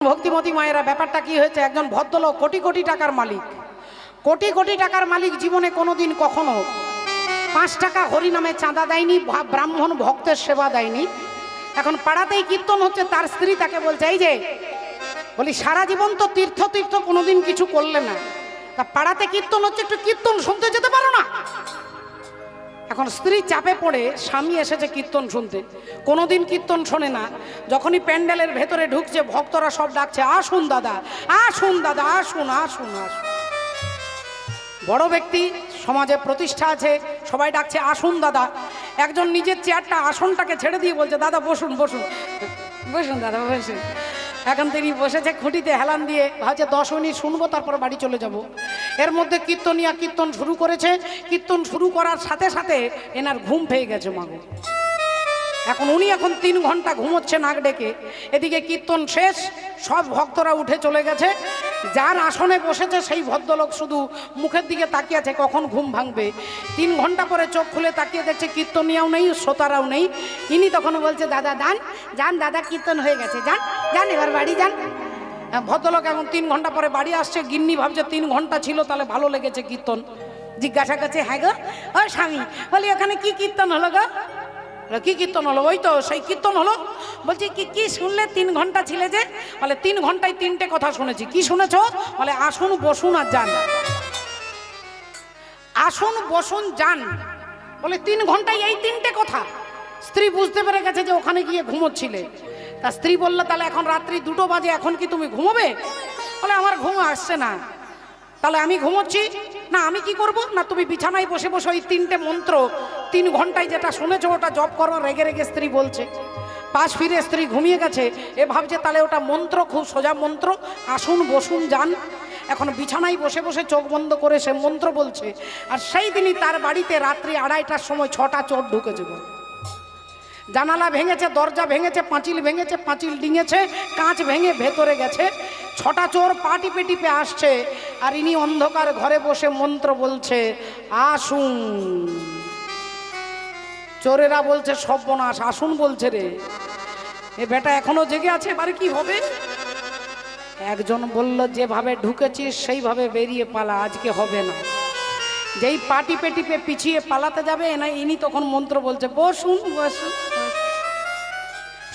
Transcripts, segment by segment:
ভক্তিমতী মায়েরা, ব্যাপারটা কি হয়েছে, একজন ভদ্রলোক কোটি কোটি টাকার মালিক, কোটি কোটি টাকার মালিক, জীবনে কোনোদিন কখনো 5 টাকা হরিনামে চাঁদা দেয়নি, ব্রাহ্মণ ভক্তের সেবা দেয়নি। এখন পাড়াতেই কীর্তন হচ্ছে, তার স্ত্রী তাকে বলছে, এই যে বলি সারা জীবন তো তীর্থ তীর্থ কোনোদিন কিছু করলে না, তা পাড়াতে কীর্তন হচ্ছে, একটু কীর্তন শুনতে যেতে পারো না? এখন স্ত্রী চাপে পড়ে, স্বামী এসেছে কীর্তন শুনতে, কোনোদিন কীর্তন শোনে না। যখনই প্যান্ডেলের ভেতরে ঢুকছে, ভক্তরা সব ডাকছে, আসুন দাদা, আসুন দাদা, আসুন আসুন আসুন। বড় ব্যক্তি, সমাজে প্রতিষ্ঠা আছে, সবাই ডাকছে আসুন দাদা। একজন নিজের চেয়ারটা, আসনটাকে ছেড়ে দিয়ে বলছে, দাদা বসুন বসুন বসুন দাদা বসুন। এখন তিনি বসেছে খুঁটিতে হেলান দিয়ে, ভাবছে 10 মিনিট শুনবো, তারপর বাড়ি চলে যাব। এর মধ্যে কীর্তনিয়া কীর্তন শুরু করেছে। কীর্তন শুরু করার সাথে সাথে এনার ঘুম পেয়ে গেছে মাগো। এখন উনি 3 ঘন্টা ঘুমোচ্ছে নাক ডেকে। এদিকে কীর্তন শেষ, সব ভক্তরা উঠে চলে গেছে। যার আসনে বসেছে সেই ভদ্রলোক শুধু মুখের দিকে তাকিয়ে আছে, কখন ঘুম ভাঙবে। 3 ঘন্টা পরে চোখ খুলে তাকিয়ে দেখছে কীর্তনিয়াও নেই, শ্রোতারাও নেই। ইনি তখন বলছে, দাদা যান যান দাদা, কীর্তন হয়ে গেছে, যান যান এবার বাড়ি যান। ভদ্রলোক এখন 3 ঘন্টা পরে বাড়ি আসছে। গিন্নি ভাবছে 3 ঘন্টা ছিল, তাহলে ভালো লেগেছে কীর্তন। জিজ্ঞাসা করছে, হ্যাঁ গো ও স্বামী, বলি ওখানে কি কীর্তন হলো গো? কি কীর্তন হলো? ওই তো সেই কীর্তন হলো। বলছি কি কি শুনলে? 3 ঘন্টা ছিলে যে? বলে 3 ঘন্টায় 3টে কথা শুনেছি। কি শুনেছো? বলে আসুন বসুন আর যান। আসুন বসুন যান, বলে 3 ঘন্টায় এই 3টে কথা। স্ত্রী বুঝতে পেরে গেছে যে ওখানে গিয়ে ঘুমোচ্ছিলে। তা স্ত্রী বলল, তাহলে এখন রাত্রি 2টো বাজে, এখন কি তুমি ঘুমোবে? বলে আমার ঘুম আসছে না। তাহলে আমি ঘুমোচ্ছি না, আমি কি করব? না তুমি বিছানায় বসে বসে ওই 3টে মন্ত্র 3 ঘন্টায় যেটা শুনেছো ওটা জপ করো। রেগে রেগে স্ত্রী বলছে। পাশ ফিরে স্ত্রী ঘুমিয়ে গেছে। এ ভাবছে তাহলে ওটা মন্ত্র, খুব সোজা মন্ত্র, আসুন বসুন যান। এখন বিছানায় বসে বসে চোখ বন্ধ করে সে মন্ত্র বলছে। আর সেই দিনই তার বাড়িতে রাত্রি 2:30টার সময় 6টা চোর ঢুকেছে। জানালা ভেঙেছে, দরজা ভেঙেছে, পাঁচিল ভেঙেছে, পাঁচিল ডিঙেছে, কাঁচ ভেঙে ভেতরে গেছে। 6টা চোর পা টিপে টিপে আসছে। আর ইনি অন্ধকার ঘরে বসে মন্ত্র বলছে, আসুন। চোরেরা বলছে, সর্বনাশ, আসুন বলছে রে, এ বেটা এখনো জেগে আছে, এবারে কি হবে? একজন বলল, যেভাবে ঢুকেছিস সেইভাবে বেরিয়ে পালা, আজকে হবে না। যেই পা টিপে টিপে পিছিয়ে পালাতে যাবে না, ইনি তখন মন্ত্র বলছে, বসুন বসুন।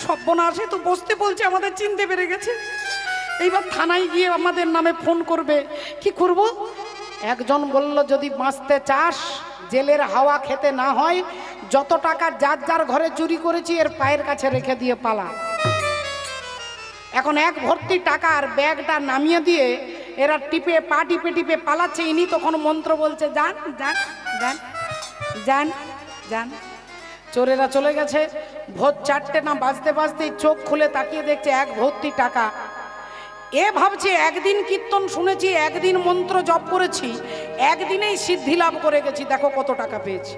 সর্বনাশে তো বসতে বলছে, আমাদের চিনতে পেরে গেছে। এইবার থানায় গিয়ে আমাদের নামে ফোন করবে, কি করব? একজন বলল, যদি বাঁচতে চাস, জেলের হাওয়া খেতে না হয়, যত টাকা যার যার ঘরে চুরি করেছি এর পায়ের কাছে রেখে দিয়ে পালা। এখন 1 ভর্তি টাকা আর ব্যাগটা নামিয়ে দিয়ে এরা টিপে পা টিপে টিপে পালাচ্ছে। ইনি তখন মন্ত্র বলছে, যান যান যান যান যান। চোরেরা চলে গেছে। ভোর 4টে না বাজতে বাজতেই চোখ খুলে তাকিয়ে দেখছে 1 ভর্তি টাকা। এ ভাবছে, একদিন কীর্তন শুনেছি, একদিন মন্ত্র জপ করেছি, একদিনেই সিদ্ধি লাভ করে গেছি, দেখো কত টাকা পেয়েছি।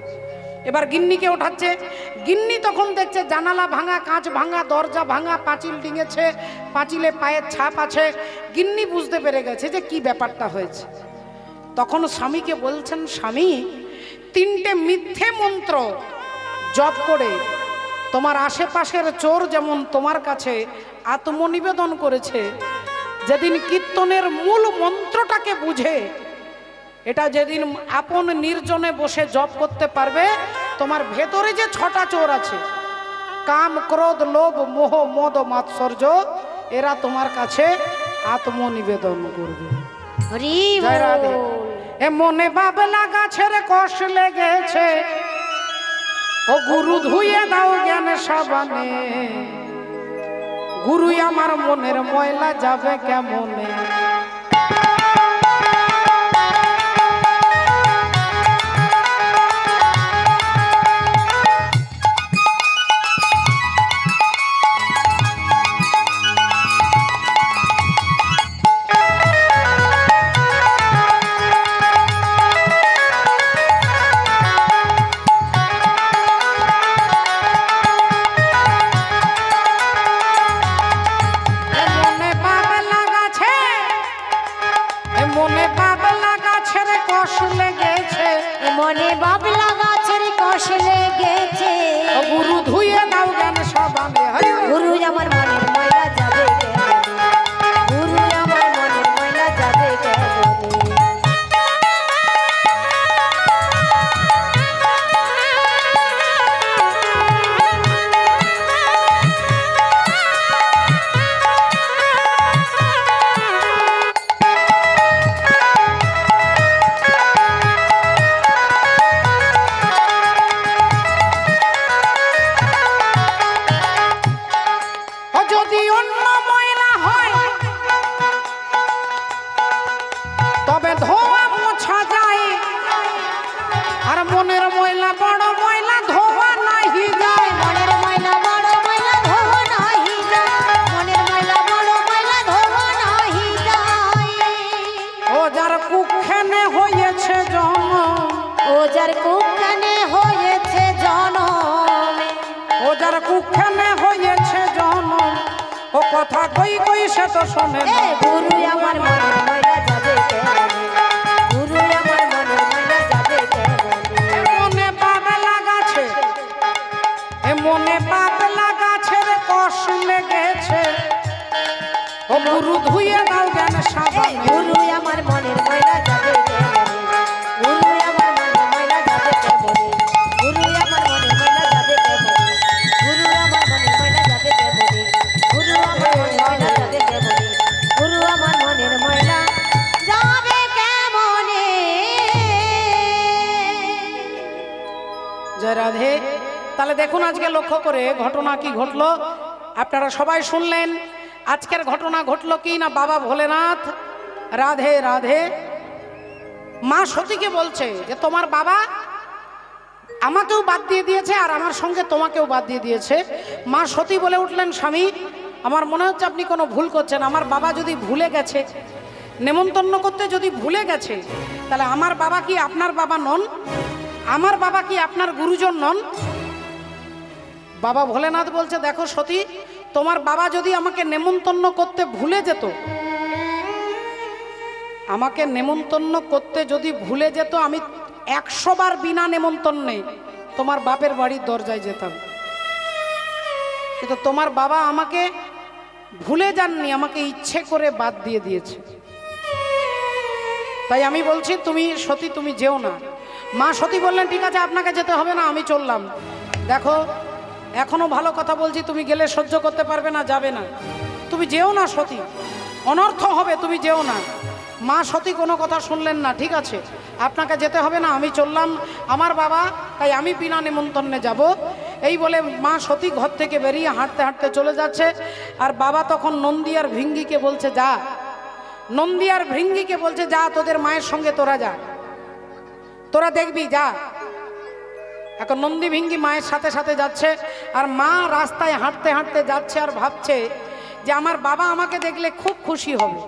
এবার গিন্নিকে ওঠাচ্ছে। গিন্নি তখন দেখছে জানালা ভাঙা, কাঁচ ভাঙা, দরজা ভাঙা, পাঁচিল ডিঙেছে, পাঁচিলে পায়ের ছাপ আছে। গিন্নি বুঝতে পেরে গেছে যে কি ব্যাপারটা হয়েছে। তখন স্বামীকে বলছেন, স্বামী, 3টে মিথ্যে মন্ত্র জপ করে তোমার আশেপাশের চোর যেমন তোমার কাছে আত্মনিবেদন করেছে, যেদিন কীর্তনের মূল মন্ত্রটাকে বুঝে এটা যেদিন আপন নির্জনে বসে জপ করতে পারবে, তোমার ভেতরে যে 6টা চোর আছে, কাম ক্রোধ লোভ মোহ মদ মাৎসর্য, এরা তোমার কাছে আত্মনিবেদন করবে। জয় রাধে। এ মনে বাবলা গাছের কষ লেগেছে, ও গুরু ধুয়ে দাও জ্ঞান সাবানে, গুরুই আমার মনের ময়লা যাবে কেমনে। মনে বাবলা গাছের কষ লেগেছে, গুরু ধুয়ে দাও জ্ঞান সাবানে, গুরু আমার মনের ময়লা যাবে কেমনে। কথা কই কই সে তো শোনে না। গুরু আমার মনের ময়লা যাবে কেমনে, গুরু আমার মনের ময়লা যাবে কেমনে। মনে পাপ লাগাছে, এ মনে পাপ লাগাছে রে কষ লেগেছে, ও গুরু ধুয়ে দাও জ্ঞান সাবানে। গুরু আমার মনের ময়লা যাবে কেমনে, গুরু আমার মনের ময়লা যাবে কেমনে, গুরু আমার মনের ময়লা যাবে কেমনে, গুরু আমার মনের ময়লা যাবে কেমনে, গুরু আমার মনের ময়লা যাবে কেমনে, গুরু আমার মনের ময়লা যাবে কেমনে। জয় রাধে। তাহলে দেখুন আজকে লক্ষ্য করে ঘটনা কি ঘটলো আপনারা সবাই শুনলেন। আজকের ঘটনা ঘটলো কি না, বাবা ভোলেনাথ রাধে রাধে মা সতীকে বলছে যে তোমার বাবা আমাকেও বাদ দিয়ে দিয়েছে আর আমার সঙ্গে তোমাকেও বাদ দিয়ে দিয়েছে। মা সতী বলে উঠলেন, স্বামী আমার মনে হচ্ছে আপনি কোনো ভুল করছেন। আমার বাবা যদি ভুলে গেছে, নেমন্তন্ন করতে যদি ভুলে গেছে, তাহলে আমার বাবা কি আপনার বাবা নন? আমার বাবা কি আপনার গুরুজন নন? বাবা ভোলেনাথ বলছে, দেখো সতী, তোমার বাবা যদি আমাকে নেমন্তন্ন করতে ভুলে যেত, আমাকে নেমন্তন্ন করতে যদি ভুলে যেত, আমি 100 বার বিনা নেমন্তন্নে তোমার বাপের বাড়ির দরজায় যেতাম। কিন্তু তোমার বাবা আমাকে ভুলে যাননি, আমাকে ইচ্ছে করে বাদ দিয়ে দিয়েছে। তাই আমি বলছি তুমি সতী তুমি যেও না। মা সতী বললেন, ঠিক আছে আপনাকে যেতে হবে না, আমি চললাম। দেখো এখনো ভালো কথা বলছি, তুমি গেলে সহ্য করতে পারবে না, যাবে না, তুমি যেও না সতী, অনর্থ হবে, তুমি যেও না। মা সতী কোনো কথা শুনলেন না, ঠিক আছে আপনাকে যেতে হবে না, আমি চললাম, আমার বাবা, তাই আমি বিনা নিমন্ত্রণে যাব। এই বলে মা সতী ঘর থেকে বেরিয়ে হাঁটতে হাঁটতে চলে যাচ্ছে। আর বাবা তখন নন্দী আর ভৃঙ্গিকে বলছে, যা, নন্দী আর ভৃঙ্গিকে বলছে, যা তোদের মায়ের সঙ্গে তোরা যা, তোরা দেখবি, যা। এখন নন্দী ভৃঙ্গি মায়ের সাথে সাথে যাচ্ছে। আর মা রাস্তায় হাঁটতে হাঁটতে যাচ্ছে আর ভাবছে যে আমার বাবা আমাকে দেখলে খুব খুশি হবে,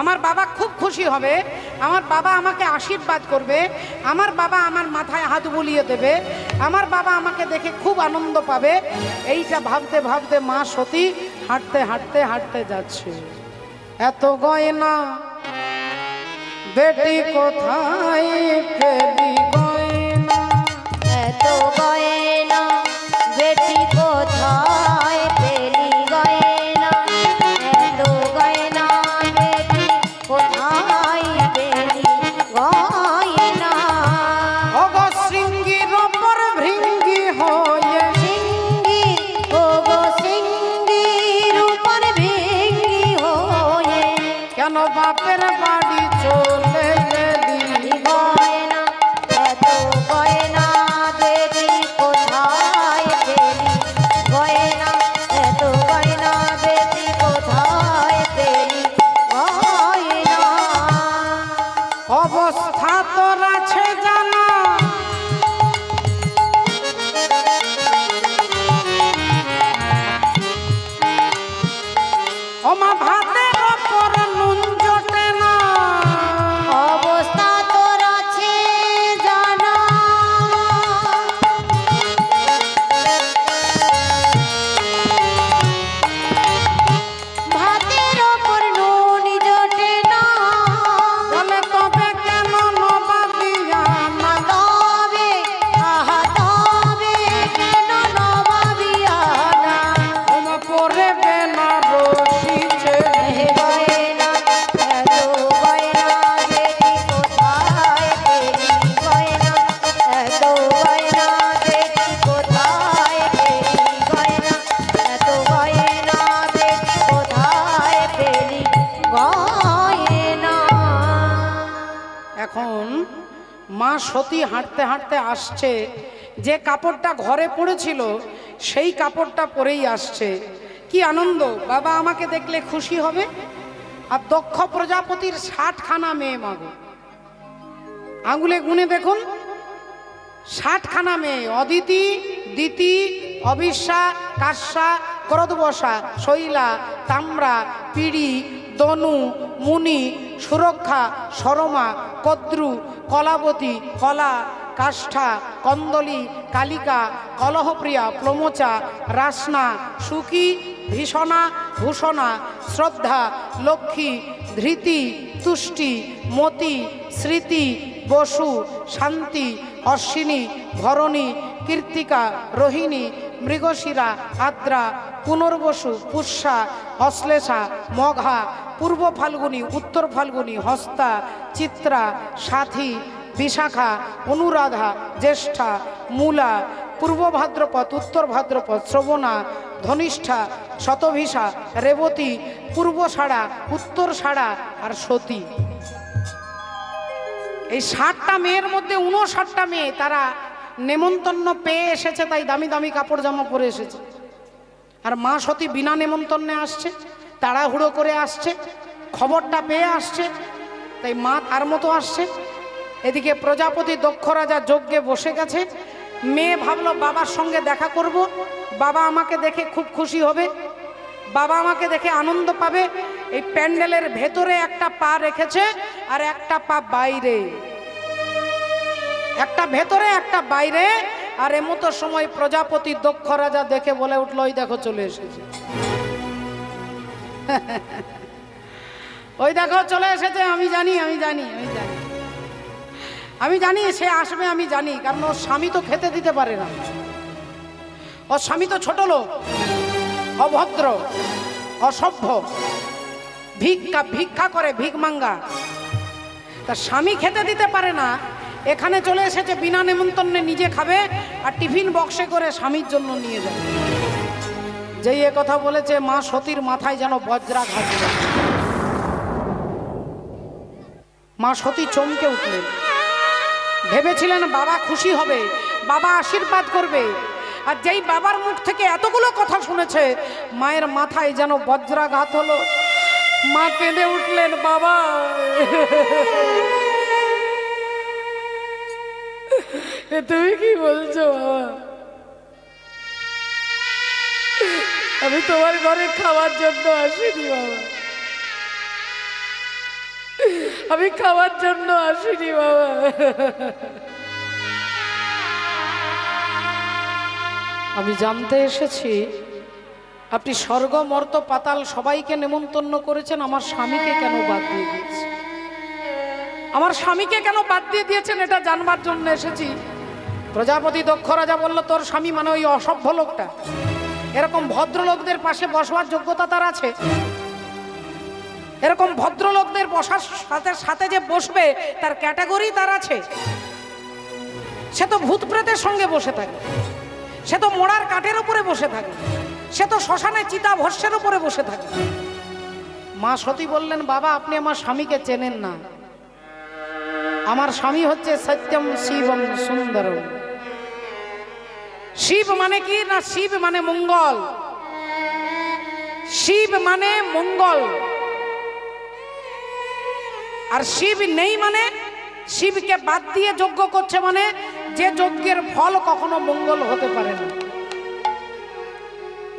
আমার বাবা খুব খুশি হবে, আমার বাবা আমাকে আশীর্বাদ করবে, আমার বাবা আমার মাথায় হাত বুলিয়ে দেবে, আমার বাবা আমাকে দেখে খুব আনন্দ পাবে। এইটা ভাবতে ভাবতে মা সতী হাঁটতে হাঁটতে হাঁটতে যাচ্ছে। এত গয়না বেটি কোথায় ফেলি গয়না, এত গয়না বেটি কোথায় পেলি গয়না, এত গয়না বেটি কোথায় পেলি গয়না। অগ শৃঙ্গির ওপর ভৃঙ্গি হয়ে, সিঙ্গি ও গো সিঙ্গির উপর ভেঙ্গি হয়ে, কেন বাপের বাড়ি চলে গেলি গয়না এত গয়না বেটি কোথায় পেলি গয়না, এত গয়না বেটি কোথায় পেলি গয়না। অবস্থা তোর আছে জানা, ওমা ভাতের ওপর নুন জোটে না, অবস্থা তোর আছে জানা, ভাতের ওপর নুন জোটে না, বলে তবে কেন নবাবিয়া না, তবে আহা তবে কেন নবাবিয়ানা। ওমা পরে বেনারসি ছেড়ে গয়না এত গয়না বেটি কোথায় পেলি গয়না, এত গয়না বেটি কোথায় পেলি গয়না, এত গয়না বেটি কোথায় পেলি গয়না। এখন মা সতী হাঁটতে হাঁটতে আসছে, যে কাপড়টা ঘরে পড়েছিল সেই কাপড়টা পরেই আসছে। কি আনন্দ, বাবা আমাকে দেখলে খুশি হবে। আর দক্ষ প্রজাপতির 60খানা মেয়ে, মাগো আঙুলে গুনে দেখুন, 60খানা মেয়ে, অদিতি, দিতি, অবিশ্বা, কাশ্যা, ক্রোধবসা, শৈলা, তাম্রা, পিড়ি, দনু, মুনি, সুরক্ষা, সরমা, কদ্রু, কলাবতী, কলা, কাষ্ঠা, কন্দলী, কালিকা, কলহপ্রিয়া, প্লমচা, রাসনা, সুকি, ভীষণা ভূষণা শ্রদ্ধা লক্ষ্মী ধৃতি তুষ্টি মতি স্মৃতি বসু শান্তি অশ্বিনী ভরণী কীর্তিকা রোহিণী মৃগশিরা আদ্রা পুনর্বসু পুষ্যা অশ্লেষা মঘা পূর্ব ফাল্গুনী উত্তর ফাল্গুনী হস্তা চিত্রা সাথী বিশাখা অনুরাধা জ্যেষ্ঠা মূলা পূর্ব ভাদ্রপদ উত্তর ভাদ্রপদ শ্রবণা ধনিষ্ঠা শতভিষা রেবতী পূর্ব সাড়া উত্তর সাড়া আর সতী। এই 60টা মেয়ের মধ্যে 59টা মেয়ে তারা নেমন্তন্ন পেয়ে এসেছে, তাই দামি দামি কাপড় জামা পরে এসেছে। আর মা সতী বিনা নেমন্তন্নে আসছে, তাড়াহুড়ো করে আসছে, খবরটা পেয়ে আসছে, তাই মা তার মতো আসছে। এদিকে প্রজাপতি দক্ষ রাজা যজ্ঞে বসে গেছে। মেয়ে ভাবলো বাবার সঙ্গে দেখা করব, বাবা আমাকে দেখে খুব খুশি হবে, বাবা আমাকে দেখে আনন্দ পাবে। এই প্যান্ডেলের ভেতরে একটা পা রেখেছে আর একটা পা বাইরে, একটা ভেতরে একটা বাইরে। আর এমতো সময় প্রজাপতি দক্ষ রাজা দেখে বলে উঠলো, ওই দেখো চলে এসেছে, ওই দেখো চলে এসেছে। আমি জানি আমি জানি আমি জানি আমি জানি সে আসবে, আমি জানি, কারণ ওর স্বামী তো খেতে দিতে পারে না, ওর স্বামী তো ছোট লোক, অভদ্র, অসভ্য, ভিক্ষা করে, ভিক মাঙ্গা। তার স্বামী খেতে দিতে পারে না, এখানে চলে এসেছে বিনা নেমন্তন্নে, নিজে খাবে আর টিফিন বক্সে করে স্বামীর জন্য নিয়ে যাবে। যেই এ কথা বলেছে মা সতীর মাথায় যেন বজ্রাঘাত। মা সতী চমকে উঠলেন, ভেবেছিলেন বাবা খুশি হবে, বাবা আশীর্বাদ করবে। আর যেই বাবার মুখ থেকে এতগুলো কথা শুনেছে, মায়ের মাথায় যেন বজ্রাঘাত হলো। মা কেঁদে উঠলেন, বাবা তুমি কি বলছো বাবা? আমি তোমার ঘরে খাওয়ার জন্য আসিনি বাবা, আমি খাওয়ার জন্য আসিনি বাবা। আমি জানতে এসেছি আপনি স্বর্গ মর্ত পাতাল সবাইকে নেমন্তন্ন করেছেন, আমার স্বামীকে কেন বাদ দিয়ে দিয়েছেন? আমার স্বামীকে কেন বাদ দিয়ে দিয়েছেন এটা জানবার জন্য এসেছি। প্রজাপতি দক্ষ রাজা বলল, তোর স্বামী মানে ওই অসভ্য লোকটা, এরকম ভদ্রলোকদের পাশে বসবার যোগ্যতা তার আছে? এরকম ভদ্রলোকদের বসার সাথে সাথে যে বসবে তার ক্যাটাগরি তার আছে? সে তো ভূত প্রেতের সঙ্গে বসে থাকে, সে তো মোড়ার কাঠের উপরে বসে থাকে, সে তো শ্মশানে চিতা ভস্যের উপরে বসে থাকে। মা সতী বললেন, বাবা আপনি আমার স্বামীকে চেনেন না। আমার স্বামী হচ্ছে সত্যম শিবম সুন্দরম। শিব মানে কি না, শিব মানে মঙ্গল, শিব মানে মঙ্গল। আর শিব নেই মানে, শিবকে বাদ দিয়ে যজ্ঞ করছে মানে, যে যজ্ঞের ফল কখনো মঙ্গল হতে পারে না।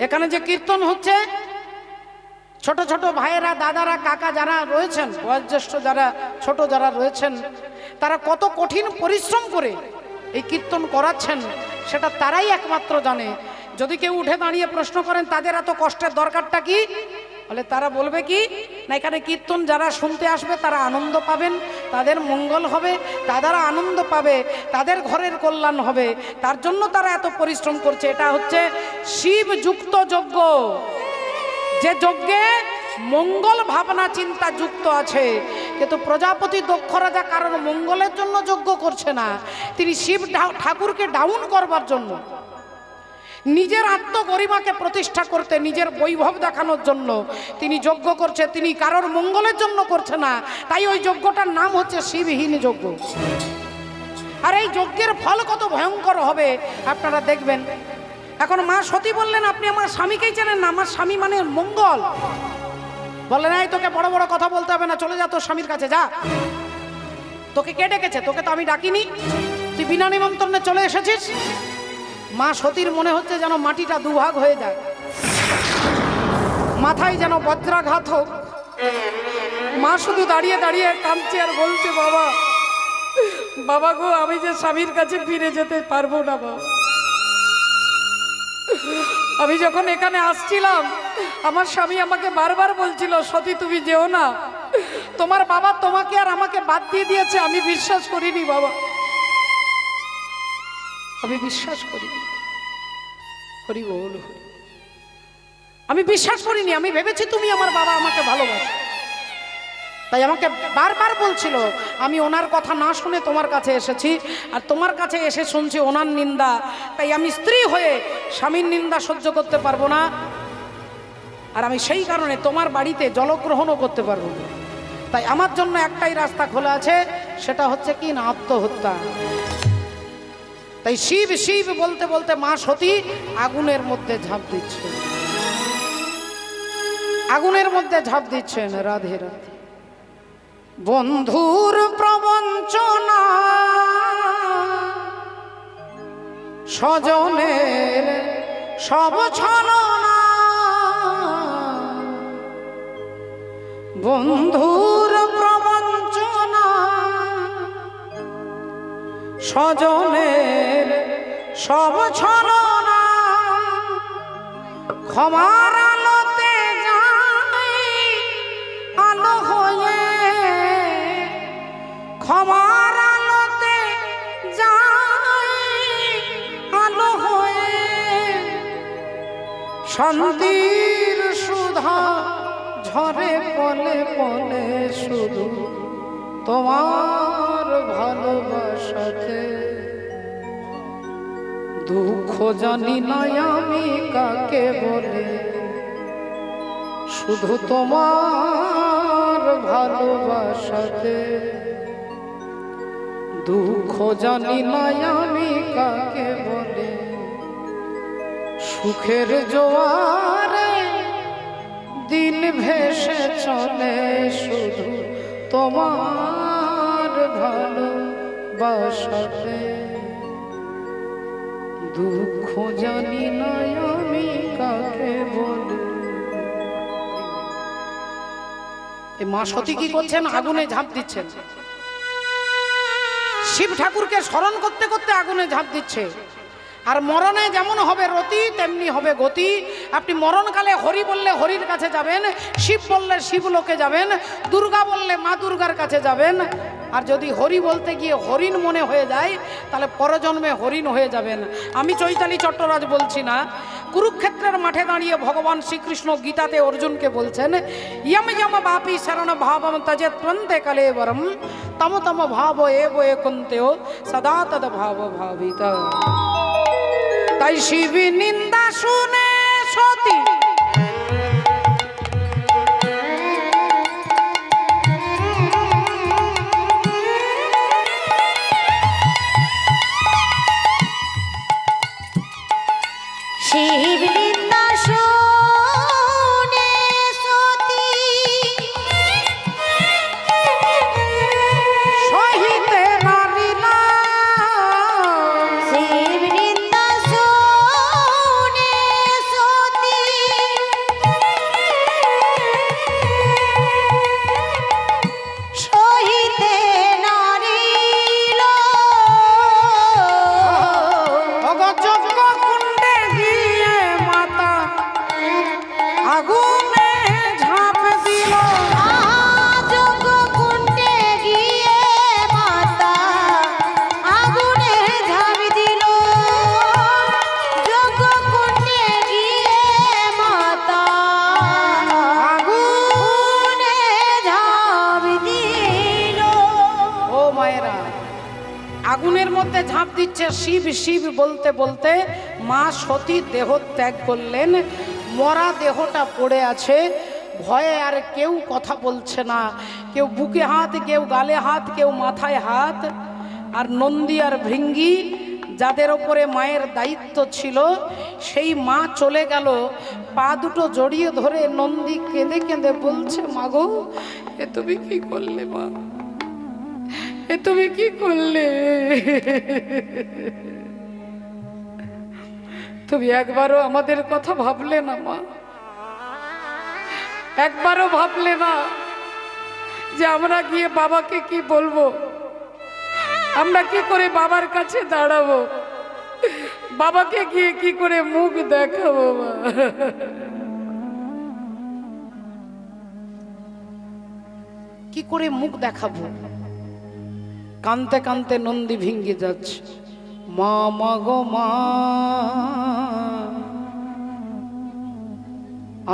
এখানে যে কীর্তন হচ্ছে, ছোট ছোট ভাইয়েরা, দাদারা, কাকা যারা রয়েছেন, বয়োজ্যেষ্ঠ যারা, ছোট যারা রয়েছেন, তারা কত কঠিন পরিশ্রম করে এই কীর্তন করাচ্ছেন সেটা তারাই একমাত্র জানে। যদি কেউ উঠে দাঁড়িয়ে প্রশ্ন করেন তাদের এত কষ্টের দরকারটা কি, বলে তারা বলবে কি না, এখানে কীর্তন যারা শুনতে আসবে তারা আনন্দ পাবেন, তাদের মঙ্গল হবে, তারা আনন্দ পাবে, তাদের ঘরের কল্যাণ হবে, তার জন্য তারা এত পরিশ্রম করছে। এটা হচ্ছে শিবযুক্ত যজ্ঞ, যে যজ্ঞে মঙ্গল ভাবনা চিন্তা যুক্ত আছে। কিন্তু প্রজাপতি দক্ষ রাজা কারণ মঙ্গলের জন্য যজ্ঞ করছে না, তিনি শিব ঠাকুরকে ডাউন করবার জন্য, নিজের আত্মগরিমাকে প্রতিষ্ঠা করতে, নিজের বৈভব দেখানোর জন্য তিনি যজ্ঞ করছে। তিনি কারোর মঙ্গলের জন্য করছে না, তাই ওই যজ্ঞটার নাম হচ্ছে শিবহীন যজ্ঞ। আর এই যজ্ঞের ফল কত ভয়ঙ্কর হবে আপনারা দেখবেন। এখন মা সতী বললেন, আপনি আমার স্বামীকেই চেনেন না? আমার স্বামী মানে মঙ্গল। বললেন, এই তোকে বড় বড় কথা বলতে হবে না, চলে যা তোর স্বামীর কাছে, যা। তোকে কে ডেকেছে? তোকে তো আমি ডাকিনি, তুই বিনা নিমন্ত্রণে চলে এসেছিস। মা সতীর মনে হচ্ছে যেন মাটিটা দুভাগ হয়ে যায়, মাথায় যেন বজ্রাঘাত হোক। মা শুধু দাঁড়িয়ে দাঁড়িয়ে কাঁদছে আর বলছে, বাবা, বাবা গো, আমি যে স্বামীর কাছে ফিরে যেতে পারবো না বাবা। আমি যখন এখানে আসছিলাম আমার স্বামী আমাকে বারবার বলছিল, সতী তুমি যেও না, তোমার বাবা তোমাকে আর আমাকে বাদ দিয়ে দিয়েছে। আমি বিশ্বাস করিনি বাবা, আমি বিশ্বাস করিনি। হরি বল হরি। আমি বিশ্বাস করিনি, আমি ভেবেছি তুমি আমার বাবা আমাকে ভালোবাসো। তাই আমাকে বারবার বলছিল, আমি ওনার কথা না শুনে তোমার কাছে এসেছি, আর তোমার কাছে এসে শুনছি ওনার নিন্দা। তাই আমি স্ত্রী হয়ে স্বামীর নিন্দা সহ্য করতে পারবো না, আর আমি সেই কারণে তোমার বাড়িতে জলগ্রহণও করতে পারবো না। তাই আমার জন্য একটাই রাস্তা খোলা আছে, সেটা হচ্ছে কি না, আত্মহত্যা। তাই শিব শিব বলতে বলতে মা সতী আগুনের মধ্যে ঝাঁপ দিচ্ছে, আগুনের মধ্যে ঝাঁপ দিচ্ছেন। রাধে রাধে। বন্ধুর প্রবঞ্চনা, স্বজনের সব ছলনা, বন্ধুর প্রবঞ্চনা, স্বজনের সব ছলনা, ক্ষমার আলোতে যাই আলো হয়ে, ক্ষমার আলোতে যাই আলো হয়ে, শান্তির সুধা ঝরে পলে পলে, শুধু তোমার ভালোবাসাতে। দুঃখ জানি না আমি কাকে বলে, শুধু তোমার ভালোবাসাতে। দুঃখ জানি না আমি কাকে বলে, সুখের জোয়ারে দিন ভেসে চলে, শুধু তোমার ভালোবাসাতে। দুঃখ জানি না আমি কাকে বলে। এই মা সতী কি করছেন? আগুনে ঝাঁপ দিচ্ছেন। শিব ঠাকুরকে স্মরণ করতে করতে আগুনে ঝাঁপ দিচ্ছে। আর মরণে যেমন হবে রতি, তেমনি হবে গতি। আপনি মরণকালে হরি বললে হরির কাছে যাবেন, শিব বললে শিবলোকে যাবেন, দুর্গা বললে মা দুর্গার কাছে যাবেন। আর যদি হরি বলতে গিয়ে হরিণ মনে হয়ে যায়, তাহলে পরজন্মে হরিণ হয়ে যাবেন। আমি চৈতালি চট্টরাজ বলছি না। কুরুক্ষেত্রের মাঠে দাঁড়িয়ে ভগবান শ্রীকৃষ্ণ গীতাতে অর্জুনকে বলছেন, ইয়ম ইয়ম বাপি শরণ ভাবম তজে ত্বন্তে কলেবরম, তম তম ভাব এব একন্তেও সদা তদ ভাব ভাবিত। তাই শিব নিন্দা শুনে সতী শিব নিন্দা শুনে সতী সহিতে নারিলা, শিব নিন্দা শুনে সতী সহিতে নারিল, অগযজ্ঞ কুণ্ডে গিয়ে মাতা আগুনে ঝাঁপ দিল। যোগ কুণ্ডে গিয়ে মাতা আগুনে ঝাঁপ দিল, যোগ কুণ্ডে গিয়ে মাতা আগুনে ঝাঁপ দিল। ও মায়েরা, আগুনের মধ্যে ঝাঁপ দিচ্ছে শিব শিব বলতে বলতে মা সতী দেহ ত্যাগ করলেন। মরা দেহটা পড়ে আছে, ভয়ে আর কেউ কথা বলছে না। কেউ বুকে হাত, কেউ গালে হাত, কেউ মাথায় হাত। আর নন্দী আর ভৃঙ্গি যাদের ওপরে মায়ের দায়িত্ব ছিল, সেই মা চলে গেল। পা দুটো জড়িয়ে ধরে নন্দী কেঁদে কেঁদে বলছে, মাগো এ তুমি কি করলে মা, এ তুমি কি করলে? তুমি একবারও আমাদের কথা ভাবলে না মা, একবারও ভাবলে না যে আমরা গিয়ে বাবাকে কি বলবো, আমরা কি করে বাবার কাছে দাঁড়াবো, বাবাকে গিয়ে কি করে মুখ দেখাবো মা? কি করে মুখ দেখাবো? কানতে কানতে নন্দী ভেঙে যাচ্ছে। মা মা গো মা,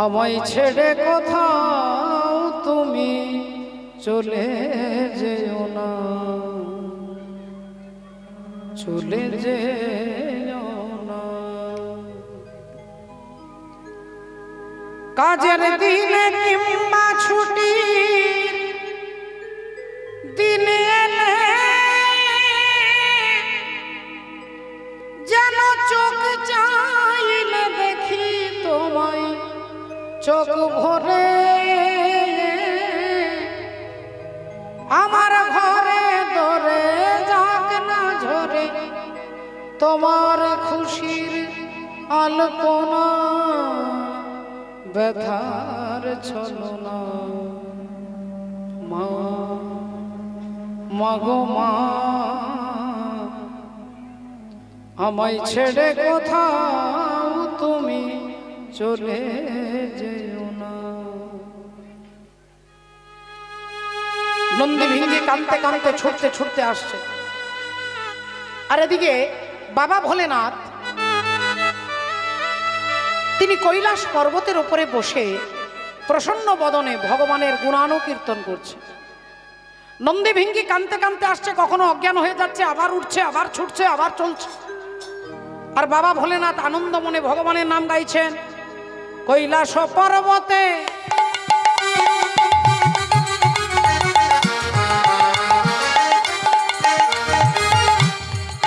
আমায় ছেড়ে কোথাও তুমি চলে যেও না, চলে যেও না। কাজের দিনে কিংবা ছুটি দিনে এলে যেন চোখ চাইলে দেখি তোমায় চোখ ভরে, আমার ঘরে দরে যাক না ঝরে তোমার খুশির আলপনা, ব্যথার ছলনা। মা মাগো মা, আমায় ছেড়ে কোথাও তুমি চলে যেও না। নন্দী ভিঙ্গি কাঁদতে কাঁদতে ছুটতে ছুটতে আসছে। আর এদিকে বাবা ভোলেনাথ তিনি কৈলাস পর্বতের উপরে বসে প্রসন্ন বদনে ভগবানের গুণানুকীর্তন করছে। নন্দী ভিঙ্গি কাঁদতে কাঁদতে আসছে, কখনো অজ্ঞান হয়ে যাচ্ছে, আবার উঠছে, আবার ছুটছে, আবার চলছে। আর বাবা ভোলেনাথ আনন্দ মনে ভগবানের নাম গাইছেন। কৈলাস পর্বতে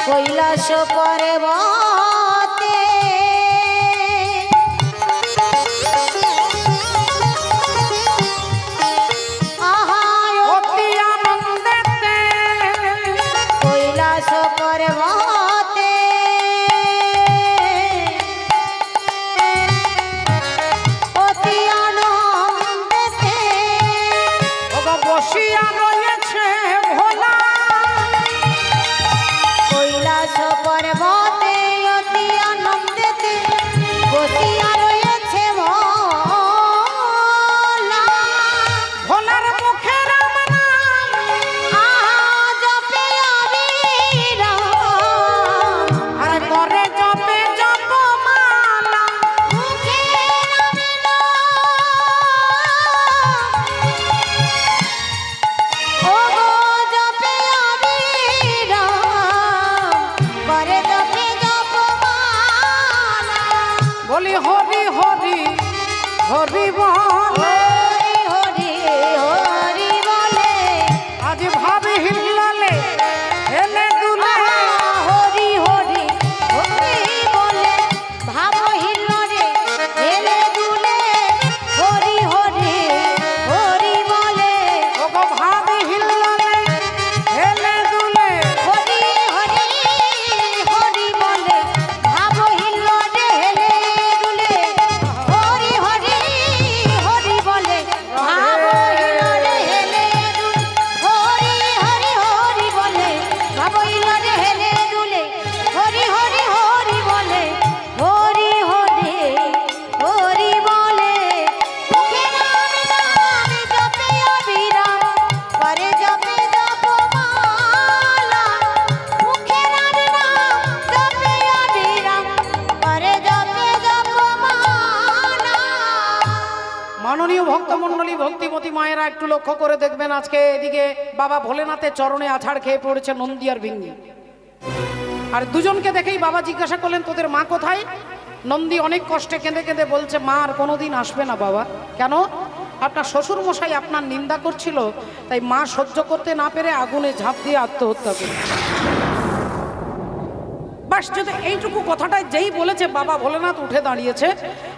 কৈলাস পর্বতে অতি আনন্দেতে, কৈলাস পর্বতে অতি আনন্দেতে বসিয়া রয়েছে ভোলা। কৈলাস পর্বতে অতি আনন্দেতে বসিয়া রয়েছে ভোলা। ভোলার মুখে রাম নাম, জপে অবিরাম, আর করে জপে জপমালা। মুখে রাম নাম, ও গো জপে অবিরাম, করে জপে জপমালা। বলি হরি হরি হরি বল, হরি হরি হরি বলে, আজ ভাবি হিল্লালে হেলে দুলে। হরি হরি হরি বলে, ভাব হিল্লোরে হেলে দুলে। হরি হরি হরি বলে, ওগো ভাবি হিল্লালে হেলে দুলে। হরি হরি হরি বলে, ভাব হিল্লোরে হেলে দুলে। হরি হরি হরি বলে, ভাব হিল্লোরে হেলে দুলে। হরি হরি হরি বলে, ভাব হিল্লোরে হেলে দুলে। হরি হরি হরি বলে, হরি হরি হরি বলে। মুখে রাম নাম জপে অবিরাম, করে জপে জপমালা। মুখে রাম নাম জপে অবিরাম, করে জপে জপমালা। মাননীয় ভক্তমণ্ডলী, ভক্তিমতী মায়েরা একটু লক্ষ্য করে দেখবেন, আজকে এদিকে বাবা ভোলেনাথের চরণে আছাড় খেয়ে পড়েছে নন্দী আর ভিঙ্গি। আর দুজনকে দেখেই বাবা জিজ্ঞাসা করলেন, তোদের মা কোথায়? নন্দী অনেক কষ্টে কেঁদে কেঁদে বলছে, মা আর কোনোদিন আসবে না বাবা। কেন? আপনার শ্বশুর মশাই আপনার নিন্দা করছিল, তাই মা সহ্য করতে না পেরে আগুনে ঝাঁপ দিয়ে আত্মহত্যা করে। বাস, যদি এইটুকু কথাটাই যেই বলেছে, বাবা ভোলেনাথ উঠে দাঁড়িয়েছে।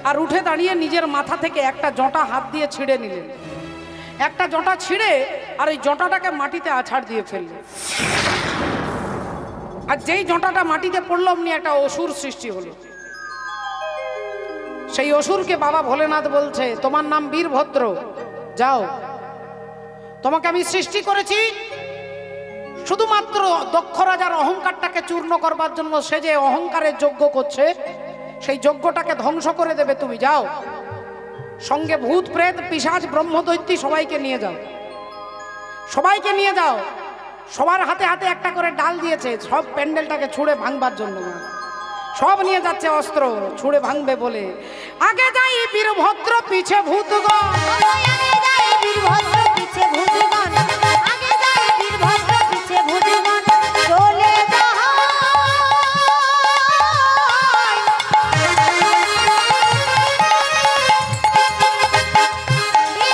আর উঠে দাঁড়িয়ে নিজের মাথা থেকে একটা জটা হাত দিয়ে ছিঁড়ে নিলেন। একটা জটা ছিঁড়ে আর এই জটাটাকে মাটিতে আছাড় দিয়ে ফেললেন। আর যেই জটাটা মাটিতে পড়ল, অমনি একটা অসুর সৃষ্টি হলো। সেই অসুরকে বাবা ভোলেনাথ বলছে, তোমার নাম বীরভদ্র, যাও, তোমাকে আমি সৃষ্টি করেছি শুধুমাত্র দক্ষ রাজার অহংকারটাকে চূর্ণ করবার জন্য। সে যে অহংকারের যজ্ঞ করছে, সেই যজ্ঞটাকে ধ্বংস করে দেবে। তুমি যাও, সঙ্গে ভূত প্রেত পিশাচ ব্রহ্মদৈত্যী সবাইকে নিয়ে যাও। সবাইকে নিয়ে যাও। সবার হাতে হাতে একটা করে ডাল দিয়েছে, সব প্যান্ডেলটাকে ছুঁড়ে ভাঙবার জন্য। সব নিয়ে যাচ্ছে অস্ত্র, ছুঁড়ে ভাঙবে বলে। আগে যাই বীরভদ্র পিছে ভূতগণ, আগে যায় বীরভদ্র পিছে ভূতগণ, আগে যায় বীরভদ্র পিছে ভূতগণ, চলে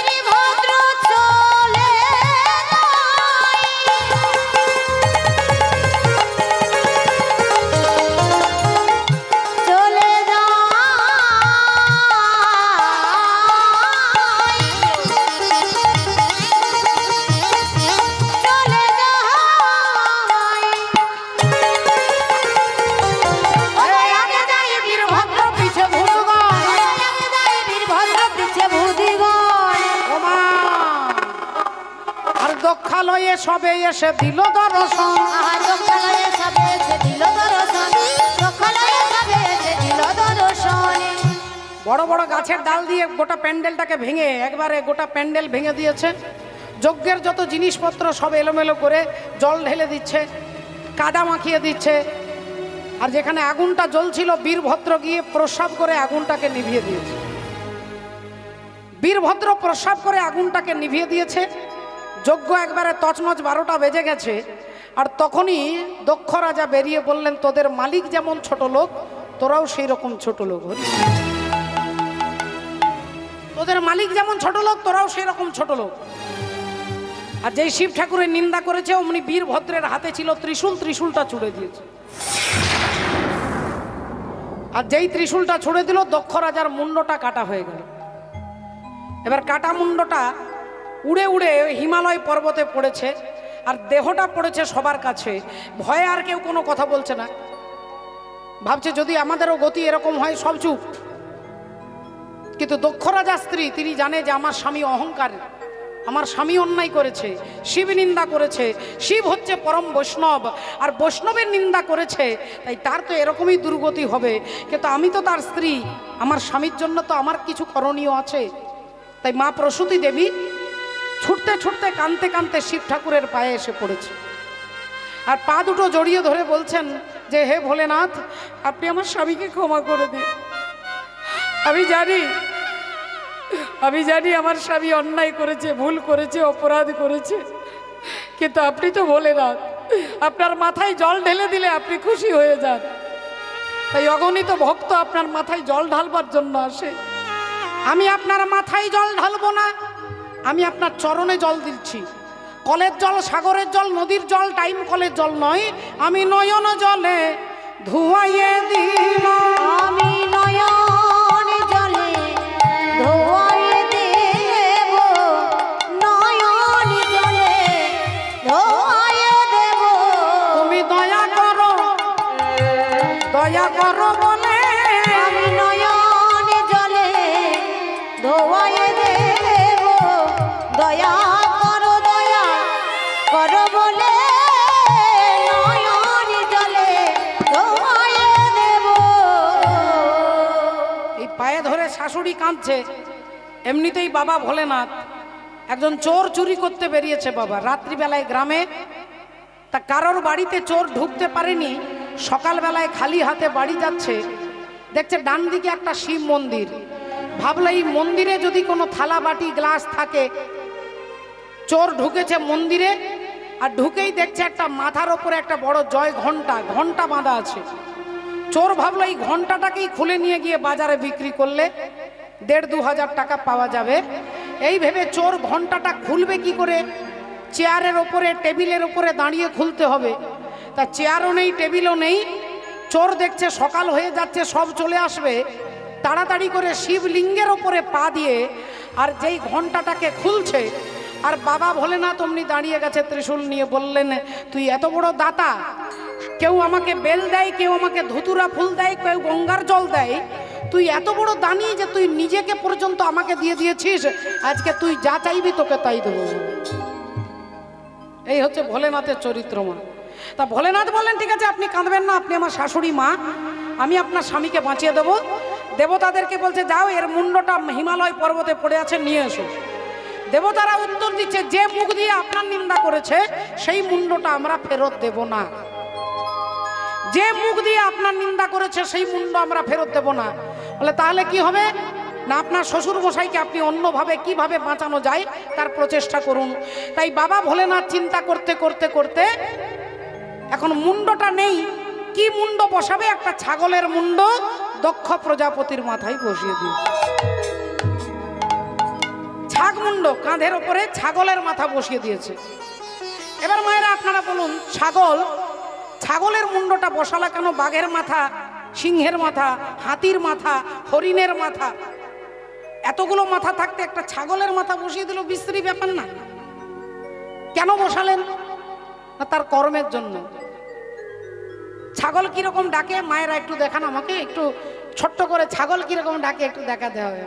বীরভদ্র চলে চলে চলে আগে যাই বীরভদ্র পিছে ভূতগণ। আগে যায় বীরভদ্র পিছে ভূতগণ, ওমা! আর দক্ষালয়ে সবে এসে দিল দর্শন। আহা দক্ষালয়ে সবে এসে দিল দর্শন, দক্ষালয়ে সবে এসে দিল দর্শন। বড় বড় গাছের ডাল দিয়ে গোটা প্যান্ডেলটাকে ভেঙে, একবারে গোটা প্যান্ডেল ভেঙে দিয়েছে। যজ্ঞের যত জিনিসপত্র সব এলোমেলো করে জল ঢেলে দিচ্ছে, কাদা মাখিয়ে দিচ্ছে। আর যেখানে আগুনটা জ্বলছিল, বীরভদ্র গিয়ে প্রস্রাব করে আগুনটাকে নিভিয়ে দিয়েছে। বীরভদ্র প্রস্রাব করে আগুনটাকে নিভিয়ে দিয়েছে। যজ্ঞ একবারে তছনছ 12টা বেজে গেছে। আর তখনই দক্ষ রাজা বেরিয়ে বললেন, তোদের মালিক যেমন ছোট লোক, তোরাও সেই রকম ছোট লোক। তোদের মালিক যেমন ছোট লোক, তোরাও সেই রকম ছোট লোক। আর যেই শিব ঠাকুরের নিন্দা করেছে, অমনি বীরভদ্রের হাতে ছিল ত্রিশূল, ত্রিশূলটা ছুড়ে দিয়েছে। আর যেই ত্রিশূলটা ছুড়ে দিল, দক্ষ রাজার মুন্ডটা কাটা হয়ে গেল। এবার কাটা মুন্ডটা উড়ে উড়ে হিমালয় পর্বতে পড়েছে। আর দেহটা পড়েছে সবার কাছে। ভয়ে আর কেউ কোনো কথা বলছে না। ভাবছে যদি আমাদেরও গতি এরকম হয়, সব চুপ। কিন্তু দক্ষ রাজা স্ত্রী, তিনি জানে যে আমার স্বামী অহংকার, আমার স্বামী অন্যায় করেছে, শিব নিন্দা করেছে। শিব হচ্ছে পরম বৈষ্ণব, আর বৈষ্ণবের নিন্দা করেছে, তাই তার তো এরকমই দুর্গতি হবে। কিন্তু আমি তো তার স্ত্রী, আমার স্বামীর জন্য তো আমার কিছু করণীয় আছে। তাই মা প্রসূতি দেবী ছুটতে ছুটতে, কাঁদতে কাঁদতে শিব ঠাকুরের পায়ে এসে পড়েছে। আর পা দুটো জড়িয়ে ধরে বলছেন যে, হে ভোলেনাথ, আপনি আমার স্বামীকে ক্ষমা করে দিন। আমি জানি আমার স্বামী অন্যায় করেছে, ভুল করেছে, অপরাধ করেছে। কিন্তু আপনি তো ভোলেনাথ, আপনার মাথায় জল ঢেলে দিলে আপনি খুশি হয়ে যান। তাই অগণিত ভক্ত আপনার মাথায় জল ঢালবার জন্য আসে। আমি আপনার মাথায় জল ঢালবো না, আমি আপনার চরণে জল দিচ্ছি। কলের জল, সাগরের জল, নদীর জল, টাইম কলের জল নয়। আমি নয়ন জলে ধুয়াইয়ে দিব, আমি নয়ন জলে ধোয়ায় দেব, নয়ন জলে ধোয়ায় দেব। তুমি দয়া করো বলে আমি নয়ন জলে ধোয়ায় দেব, দয়া করো বলে নয়ন জলে ধোয়ায় দেব। এই পায়ে ধরে শাশুড়ি কাঁদছে। এমনিতেই বাবা ভোলেনাথ একজন চোর চুরি করতে বেরিয়েছে। বাবা রাত্রিবেলায় গ্রামে, তা কারোর বাড়িতে চোর ঢুকতে পারেনি। সকালবেলায় খালি হাতে বাড়ি যাচ্ছে, দেখছে ডান দিকে একটা শিব মন্দির। ভাবলো এই মন্দিরে যদি কোনো থালা বাটি গ্লাস থাকে। চোর ঢুকেছে মন্দিরে, আর ঢুকেই দেখছে একটা মাথার ওপরে একটা বড় জয় ঘন্টা বাঁধা আছে। চোর ভাবলো এই ঘন্টাটাকেই খুলে নিয়ে গিয়ে বাজারে বিক্রি করলে 1,500-2,000 টাকা পাওয়া যাবে। এই ভেবে চোর ঘন্টাটা খুলবে কি করে? চেয়ারের ওপরে, টেবিলের ওপরে দাঁড়িয়ে খুলতে হবে। তা চেয়ারও নেই, টেবিলও নেই। চোর দেখছে সকাল হয়ে যাচ্ছে, সব চলে আসবে। তাড়াতাড়ি করে শিবলিঙ্গের ওপরে পা দিয়ে আর যেই ঘন্টাটাকে খুলছে, আর বাবা ভোলেনাথ অমনি দাঁড়িয়ে গেছে ত্রিশূল নিয়ে। বললেন, তুই এত বড় দাতা, কেউ আমাকে বেল দেয়, কেউ আমাকে ধুতুরা ফুল দেয়, কেউ গঙ্গার জল দেয়। তুই এত বড় দানি যে তুই নিজেকে পর্যন্ত আমাকে দিয়ে দিয়েছিস। আজকে তুই যা চাইবি তোকে তাই দেবো। এই হচ্ছে ভোলেনাথের চরিত্রমা। তা ভোলেনাথ বললেন, ঠিক আছে আপনি কাঁদবেন না, আপনি আমার শাশুড়ি মা, আমি আপনার স্বামীকে বাঁচিয়ে দেবো। দেবতাদেরকে বলছে, যাও এর মুন্ডটা হিমালয় পর্বতে পড়ে আছে, নিয়ে এসো। দেবতারা উত্তর দিচ্ছে, যে মুখ দিয়ে আপনার নিন্দা করেছে সেই মুন্ডটা আমরা ফেরত দেব না। যে মুখ দিয়ে আপনার নিন্দা করেছে সেই মুন্ড আমরা ফেরত দেব না। বলে তাহলে কি হবে না, আপনার শ্বশুর মশাইকে আপনি অন্যভাবে কিভাবে বাঁচানো যায় তার প্রচেষ্টা করুন। তাই বাবা ভোলেনাথ চিন্তা করতে করতে করতে এখন মুন্ডটা নেই, কি মুন্ড বসাবে? একটা ছাগলের মুন্ড দক্ষ প্রজাপতির মাথায় বসিয়ে দিয়েছে। ছাগ মুন্ড, কাঁধের ওপরে ছাগলের মাথা বসিয়ে দিয়েছে। এবার মায়েরা আপনারা বলুন, ছাগলের মুন্ডটা বসালা কেন? বাঘের মাথা, সিংহের মাথা, হাতির মাথা, হরিণের মাথা, এতগুলো মাথা থাকতে একটা ছাগলের মাথা বসিয়ে দিল, বিশ্রী ব্যাপার না? কেন বসালেন? না, তার কর্মের জন্য। ছাগল কিরকম ডাকে মায়েরা একটু দেখান আমাকে, একটু ছোট্ট করে ছাগল কিরকম ডাকে একটু দেখাতে হবে।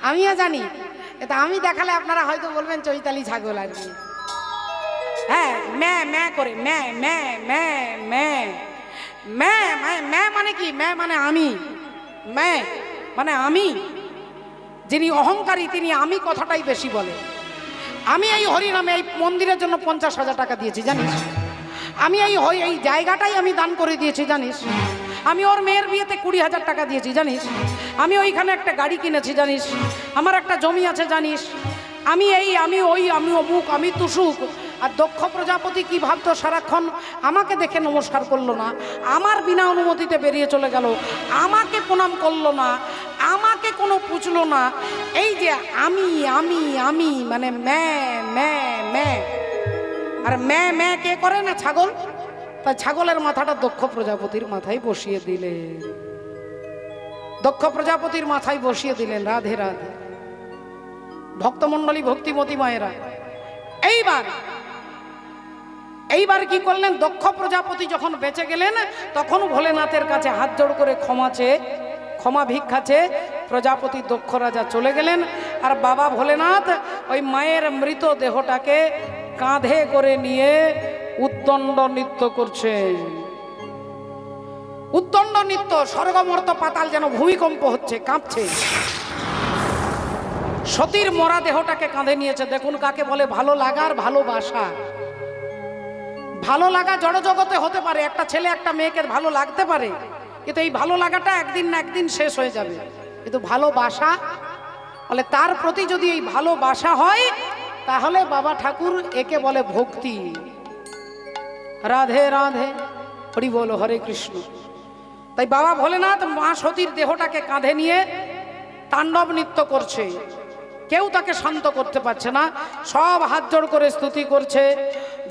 আমিও জানি, এটা আমি দেখালে আপনারা হয়তো বলবেন চৈতালি ছাগল আর কি। হ্যাঁ, ম্যা ম্যা করে, ম্যা ম্যা ম্যা ম্যা ম্যা ম্যা মানে কি? ম্যা মানে আমি, ম্যা মানে আমি। যিনি অহংকারী তিনি আমি কথাটাই বেশি বলে। আমি এই হরিনামে এই মন্দিরের জন্য 50,000 টাকা দিয়েছি জানিস। আমি এই জায়গাটাই আমি দান করে দিয়েছি জানিস। আমি ওর মেয়ের বিয়েতে 20,000 টাকা দিয়েছি জানিস। আমি ওইখানে একটা গাড়ি কিনেছি জানিস। আমার একটা জমি আছে জানিস। আমি অমুক, আমি তুসুক। আর দক্ষ প্রজাপতি কি ভাবতো? সারাক্ষণ আমাকে দেখে নমস্কার করলো না, আমার বিনা অনুমতিতে বেরিয়ে চলে গেল, আমাকে প্রণাম করলো না, আমাকে কোনো পুছলো না। এই যে আমি আমি আমি মানে ম্যা ম্যা ম্যা, আর ম্যা ম্যা কে করে? না ছাগল। তাই ছাগলের মাথাটা দক্ষ প্রজাপতির মাথায় বসিয়ে দিলেন। দক্ষ প্রজাপতির মাথায় বসিয়ে দিলেন। রাধে রাধে। ভক্তমণ্ডলী, ভক্তিমতী মায়েরা, এইবার কি করলেন? দক্ষ প্রজাপতি যখন বেঁচে গেলেন তখন ভোলেনাথের কাছে হাত জোড় করে ক্ষমা ভিক্ষা চেয়ে প্রজাপতি দক্ষ রাজা চলে গেলেন। আর বাবা ভোলেনাথ ওই মায়ের মৃত দেহটাকে কাঁধে করে নিয়ে উদ্দণ্ড নৃত্য করছেন। উদ্দণ্ড নৃত্য, স্বর্গমর্ত পাতাল যেন ভূমিকম্প হচ্ছে, কাঁপছে। সতীর মরা দেহটাকে কাঁধে নিয়েছে। দেখুন কাকে বলে ভালো লাগা আর ভালোবাসা। ভালো লাগা জড় জগতে হতে পারে, একটা ছেলে একটা মেয়েকে ভালো লাগতে পারে, কিন্তু এই ভালো লাগাটা একদিন না একদিন শেষ হয়ে যাবে। কিন্তু ভালোবাসা বলে, তার প্রতি যদি এই ভালোবাসা হয় তাহলে বাবা ঠাকুর একে বলে ভক্তি। রাধে রাধে, হরি বল, হরে কৃষ্ণ। তাই বাবা ভোলেনাথ মা সতীর দেহটাকে কাঁধে নিয়ে তাণ্ডব নৃত্য করছে। কেউ তাকে শান্ত করতে পারছে না। সব হাত জোড় করে স্তুতি করছে।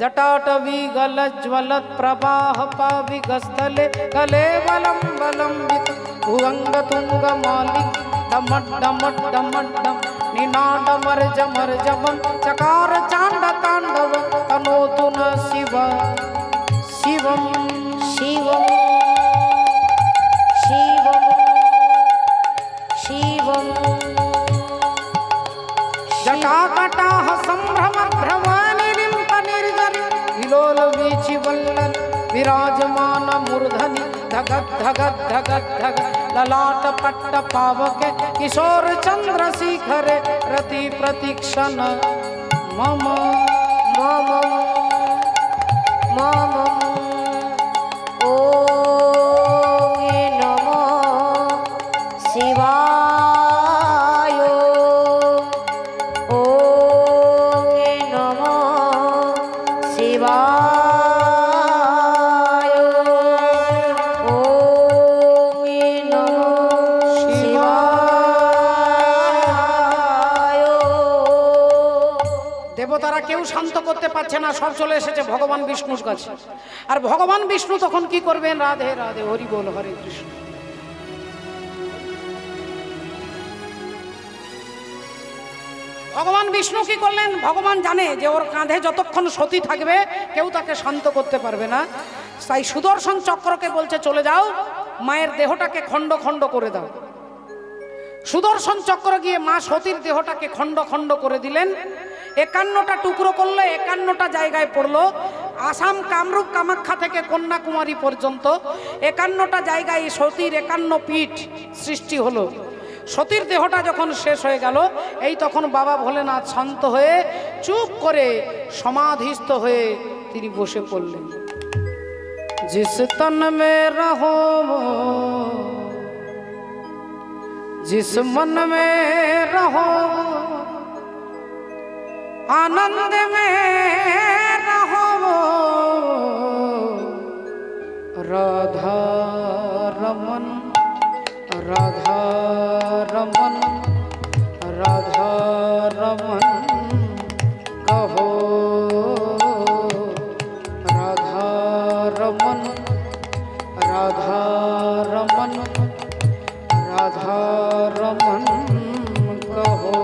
জটাটবি গলজ্জ্বলত প্রবাহ পাবিগস্থলে গলে বলম বলম্বিত ভুঙ্গ তুঙ্গ মালিক ডমট ডমট ডমট ডম নিনাদ মর্জ মর্জবম চকার চাণ্ড তাণ্ডব তনোতু ন শিব শিবম শিবম শিবম শিবম জটাকটাহ সম্ভ্রম ভ্রমণিরিম পনির্জরি বিলোল বীচি বল্লন विराजमान मूर्धनि धगत धगत धगत धग ललाट पट्ट पावके किशोर चंद्र शिखरे रति प्रतीक्षण मम मम मम ॐ नमो शिवाय ॐ नमो शिवाय দেবতারা কেউ শান্ত করতে পারছে না, সব চলে এসেছে ভগবান বিষ্ণুর কাছে। আর ভগবান বিষ্ণু তখন কি করবেন? রাধে রাধে, হরি বল, হরে কৃষ্ণ। ভগবান বিষ্ণু কি করলেন? ভগবান জানে যে ওর কাঁধে যতক্ষণ সতী থাকবে কেউ তাকে শান্ত করতে পারবে না। তাই সুদর্শন চক্রকে বলছে, চলে যাও, মায়ের দেহটাকে খণ্ড খণ্ড করে দাও। সুদর্শন চক্র গিয়ে মা সতীর দেহটাকে খণ্ড খণ্ড করে দিলেন। 51টা টুকরো করলো, 51টা জায়গায় পড়লো। আসাম, কামরূপ, কামাখ্যা থেকে কন্যাকুমারী পর্যন্ত 51টা জায়গায় সতীর 51 পীঠ সৃষ্টি হলো। সতীর দেহটা যখন শেষ হয়ে গেল, এই তখন বাবা ভোলেনাথ শান্ত হয়ে চুপ করে সমাধিস্থ হয়ে তিনি বসে পড়লেন। जिस तन में रहो जिस मन में रहो आनंद में रहो राधा रमन राधा रमन राधा रमन कहो राधा रमन राधा रमन राधा रमन कहो।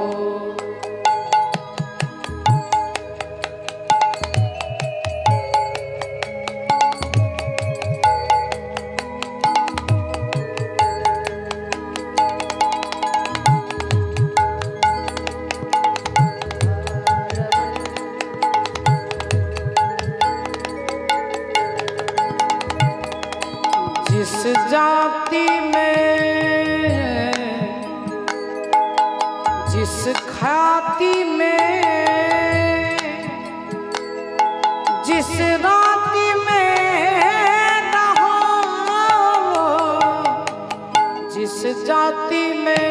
जिस जाति में जिस ख्याति में जिस राति में रहो जिस जाति में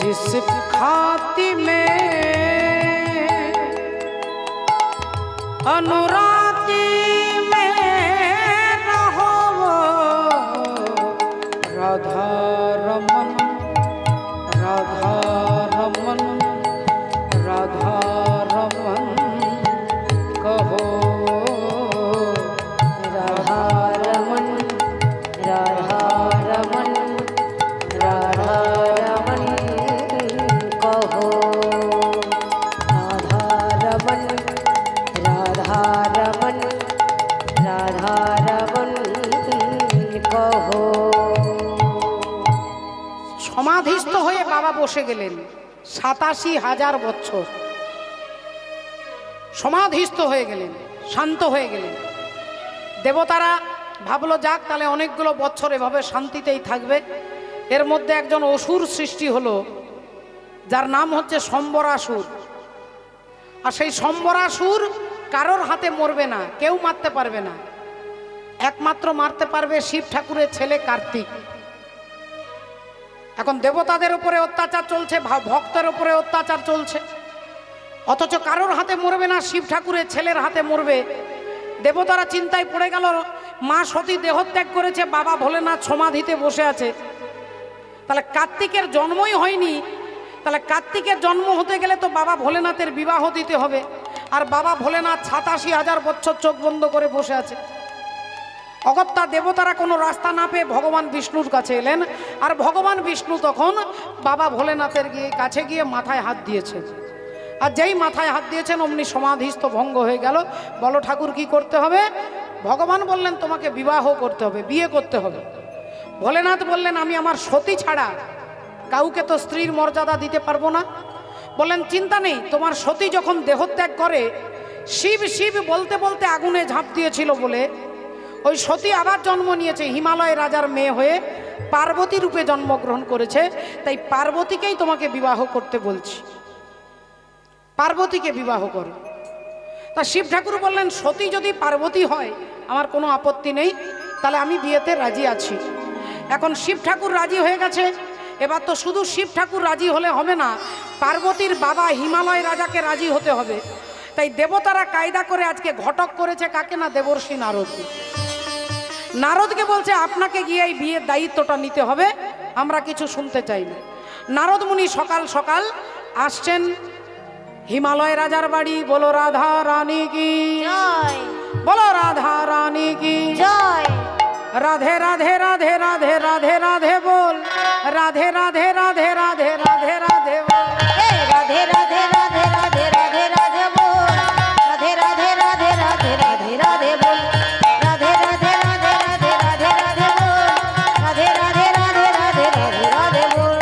जिस ख्याति में अनुराति राधा रमन राधा रमन राधा रमन कहो राधा रमन राधा रमन राधा रमन कहो राधा रमन राधा रमन राधा रमन कहो। সমাধিস্থ হয়ে বাবা বসে গেলেন ৮৭,০০০ বছর সমাধিস্থ হয়ে গেলেন, শান্ত হয়ে গেলেন। দেবতারা ভাবলো যাক তাহলে অনেকগুলো বছর এভাবে শান্তিতেই থাকবে। এর মধ্যে একজন অসুর সৃষ্টি হলো যার নাম হচ্ছে সম্বরাসুর। আর সেই সম্বরাসুর কারোর হাতে মরবে না, কেউ মারতে পারবে না, একমাত্র মারতে পারবে শিব ঠাকুরের ছেলে কার্তিক। এখন দেবতাদের উপরে অত্যাচার চলছে, ভক্তের উপরে অত্যাচার চলছে, অথচ কারোর হাতে মরবে না, শিব ঠাকুরের ছেলের হাতে মরবে। দেবতারা চিন্তায় পড়ে গেল, মা সতী দেহত্যাগ করেছে, বাবা ভোলেনাথ সমাধিতে বসে আছে, তাহলে কার্তিকের জন্মই হয়নি, তাহলে কার্তিকের জন্ম হতে গেলে তো বাবা ভোলেনাথের বিবাহ দিতে হবে। আর বাবা ভোলেনাথ ৮৭,০০০ বছর চোখ বন্ধ করে বসে আছে। অগত্যা দেবতারা কোনো রাস্তা না পেয়ে ভগবান বিষ্ণুর কাছে এলেন। আর ভগবান বিষ্ণু তখন বাবা ভোলেনাথের কাছে গিয়ে মাথায় হাত দিয়েছেন। আর যেই মাথায় হাত দিয়েছেন অমনি সমাধিস্থ ভঙ্গ হয়ে গেল। বলো ঠাকুর কি করতে হবে? ভগবান বললেন তোমাকে বিবাহ করতে হবে, বিয়ে করতে হবে। ভোলেনাথ বললেন আমি আমার সতী ছাড়া কাউকে তো স্ত্রীর মর্যাদা দিতে পারবো না। বললেন চিন্তা নেই, তোমার সতী যখন দেহত্যাগ করে শিব শিব বলতে বলতে আগুনে ঝাঁপ দিয়েছিল বলে ওই সতী আবার জন্ম নিয়েছে, হিমালয় রাজার মেয়ে হয়ে পার্বতী রূপে জন্মগ্রহণ করেছে। তাই পার্বতীকেই তোমাকে বিবাহ করতে বলছি, পার্বতীকে বিবাহ করো। তা শিব ঠাকুর বললেন সতী যদি পার্বতী হয় আমার কোনো আপত্তি নেই, তাহলে আমি বিয়েতে রাজি আছি। এখন শিব ঠাকুর রাজি হয়ে গেছে। এবার তো শুধু শিব ঠাকুর রাজি হলে হবে না, পার্বতীর বাবা হিমালয় রাজাকে রাজি হতে হবে। তাই দেবতারা কায়দা করে আজকে ঘটক করেছে কাকে না, দেবর্ষি নারদ। নারদকে বলছে আপনাকে গিয়ে এই বিয়ের দায়িত্বটা নিতে হবে, আমরা কিছু শুনতে চাই না। নারদ মুনি সকাল সকাল আসছেন হিমালয় রাজার বাড়ি। বলো রাধা রানী কি জয়, বলো রাধা রানী কি জয়। রাধে রাধে রাধে রাধে রাধে রাধে বল, রাধে রাধে রাধে রাধে রাধে রাধে বল। এই রাধে রাধে রাধে রাধে রাধে রাধে বল, রাধে রাধে রাধে রাধে রাধে রাধে বল, রাধে রাধে রাধে রাধে রাধে রাধে বল, রাধে রাধে রাধে রাধে রাধে রাধে বল।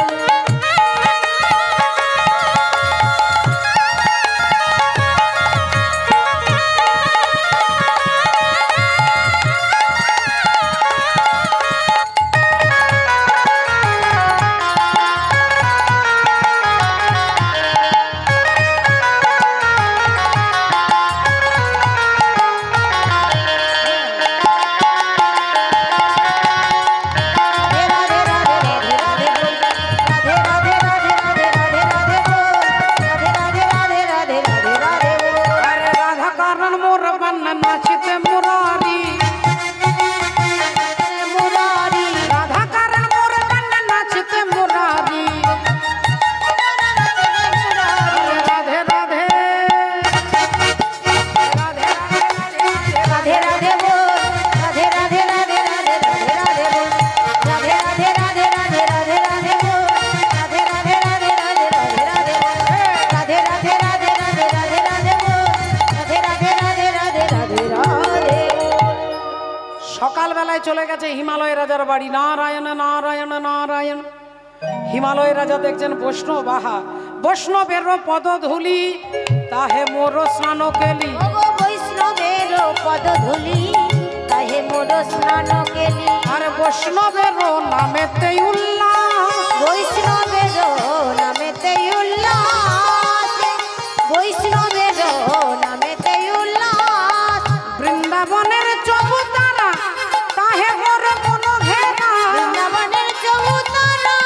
চলে গেছে হিমালয় রাজার বাড়ি। নারায়ণ নারায়ণ নারায়ণ। হিমালয় রাজা দেখছেন বৈষ্ণব, আহা বৈষ্ণবের পদধূলি তাহে মোর স্নান কেলি। ওগো বৈষ্ণবের পদধূলি তাহে মোর স্নান কেলি। আর বৈষ্ণবের নামেতে উল্লাস, বৈষ্ণবের নামেতে উল্লাস, বৈষ্ণবের নামেতে উল্লাস। বৃন্দাবনের চবুতারা তাহে মোর মন ঘেরা। বৃন্দাবনের চৌতারা,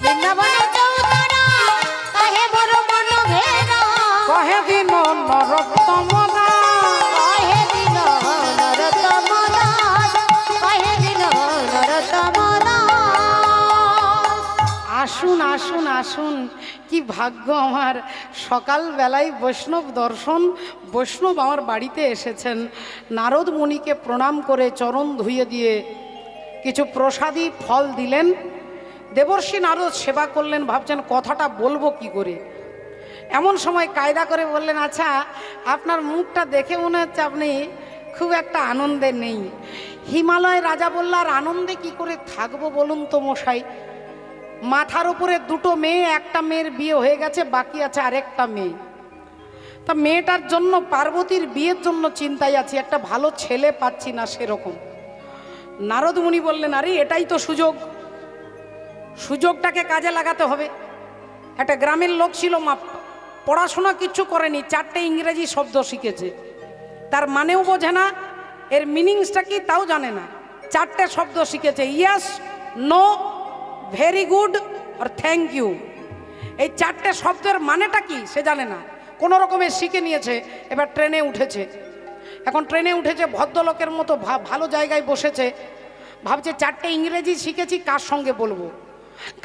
বৃন্দাবনের চৌতারা তাহে মোর মন ঘেরা। কহে দিন নরোত্তম দাস, কহে দিন নরোত্তম দাস, কহে দিন নরোত্তম দাস। আসুন আসুন আসুন, কি ভাগ্য আমার, সকালবেলায় বৈষ্ণব দর্শন, বৈষ্ণব আমার বাড়িতে এসেছেন। নারদ মুনিকে প্রণাম করে চরণ ধুইয়ে দিয়ে কিছু প্রসাদী ফল দিলেন। দেবর্ষি নারদ সেবা করলেন, ভাবছেন কথাটা বলবো কি করে। এমন সময় কায়দা করে বললেন, আচ্ছা আপনার মুখটা দেখে মনে হচ্ছে আপনি খুব একটা আনন্দে নেই। হিমালয় রাজা বলল, আর আনন্দে কি করে থাকবো বলুন তো মশাই। মাথার উপরে দুটো মেয়ে, একটা মেয়ের বিয়ে হয়ে গেছে, বাকি আছে আরেকটা মেয়ে। তা মেয়েটার জন্য, পার্বতীর বিয়ের জন্য চিন্তায় আছি, একটা ভালো ছেলে পাচ্ছি না সেরকম। নারদ মুনি বললেন, আরে এটাই তো সুযোগ, সুযোগটাকে কাজে লাগাতে হবে। একটা গ্রামের লোক ছিল, পড়াশোনা কিচ্ছু করেনি, 4টে ইংরেজি শব্দ শিখেছে, তার মানেও বোঝে না, এর মিনিংসটা কি তাও জানে না। 4টে শব্দ শিখেছে, ইয়েস, নো, ভেরি গুড আর থ্যাংক ইউ। এই 4টে শব্দের মানেটা কি সে জানে না, কোনো রকমে শিখে নিয়েছে। এবার ট্রেনে উঠেছে, এখন ট্রেনে উঠেছে ভদ্রলোকের মতো ভালো জায়গায় বসেছে, ভাবছে 4টে ইংরেজি শিখেছি, কার সঙ্গে বলবো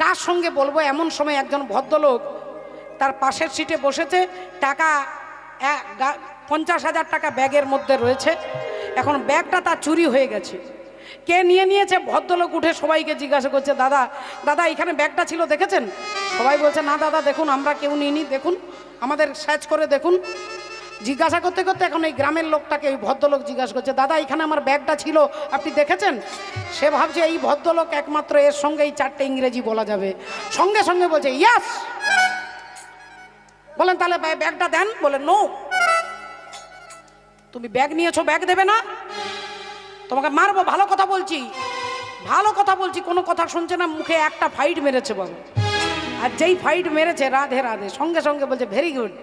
কার সঙ্গে বলবো। এমন সময় একজন ভদ্রলোক তার পাশের সিটে বসেছে, টাকা 50,000 টাকা ব্যাগের মধ্যে রয়েছে। এখন ব্যাগটা তার চুরি হয়ে গেছে, কে নিয়ে নিয়েছে। ভদ্রলোক উঠে সবাইকে জিজ্ঞাসা করছে, দাদা দাদা এখানে ব্যাগটা ছিল দেখেছেন? সবাই বলছে, না দাদা দেখুন আমরা কেউ নিইনি, দেখুন আমাদের সার্চ করে দেখুন। জিজ্ঞাসা করতে করতে এখন এই গ্রামের লোকটাকে ওই ভদ্রলোক জিজ্ঞাসা করছে, দাদা এখানে আমার ব্যাগটা ছিল, আপনি দেখেছেন? সে ভাবছে এই ভদ্রলোক একমাত্র, এর সঙ্গে এই 4টে ইংরেজি বলা যাবে। সঙ্গে সঙ্গে বলছে ইয়াস। বলেন তাহলে ব্যাগটা দেন। বলে নো, তুমি ব্যাগ নিয়েছো, ব্যাগ দেবে না, তোমাকে মারবো। ভালো কথা বলছি, ভালো কথা বলছি, কোনো কথা শুনছে না, মুখে একটা ফাইট মেরেছে বাবু। আর যেই ফাইট মেরেছে, রাধে রাধে, সঙ্গে সঙ্গে বলছে ভেরি গুড।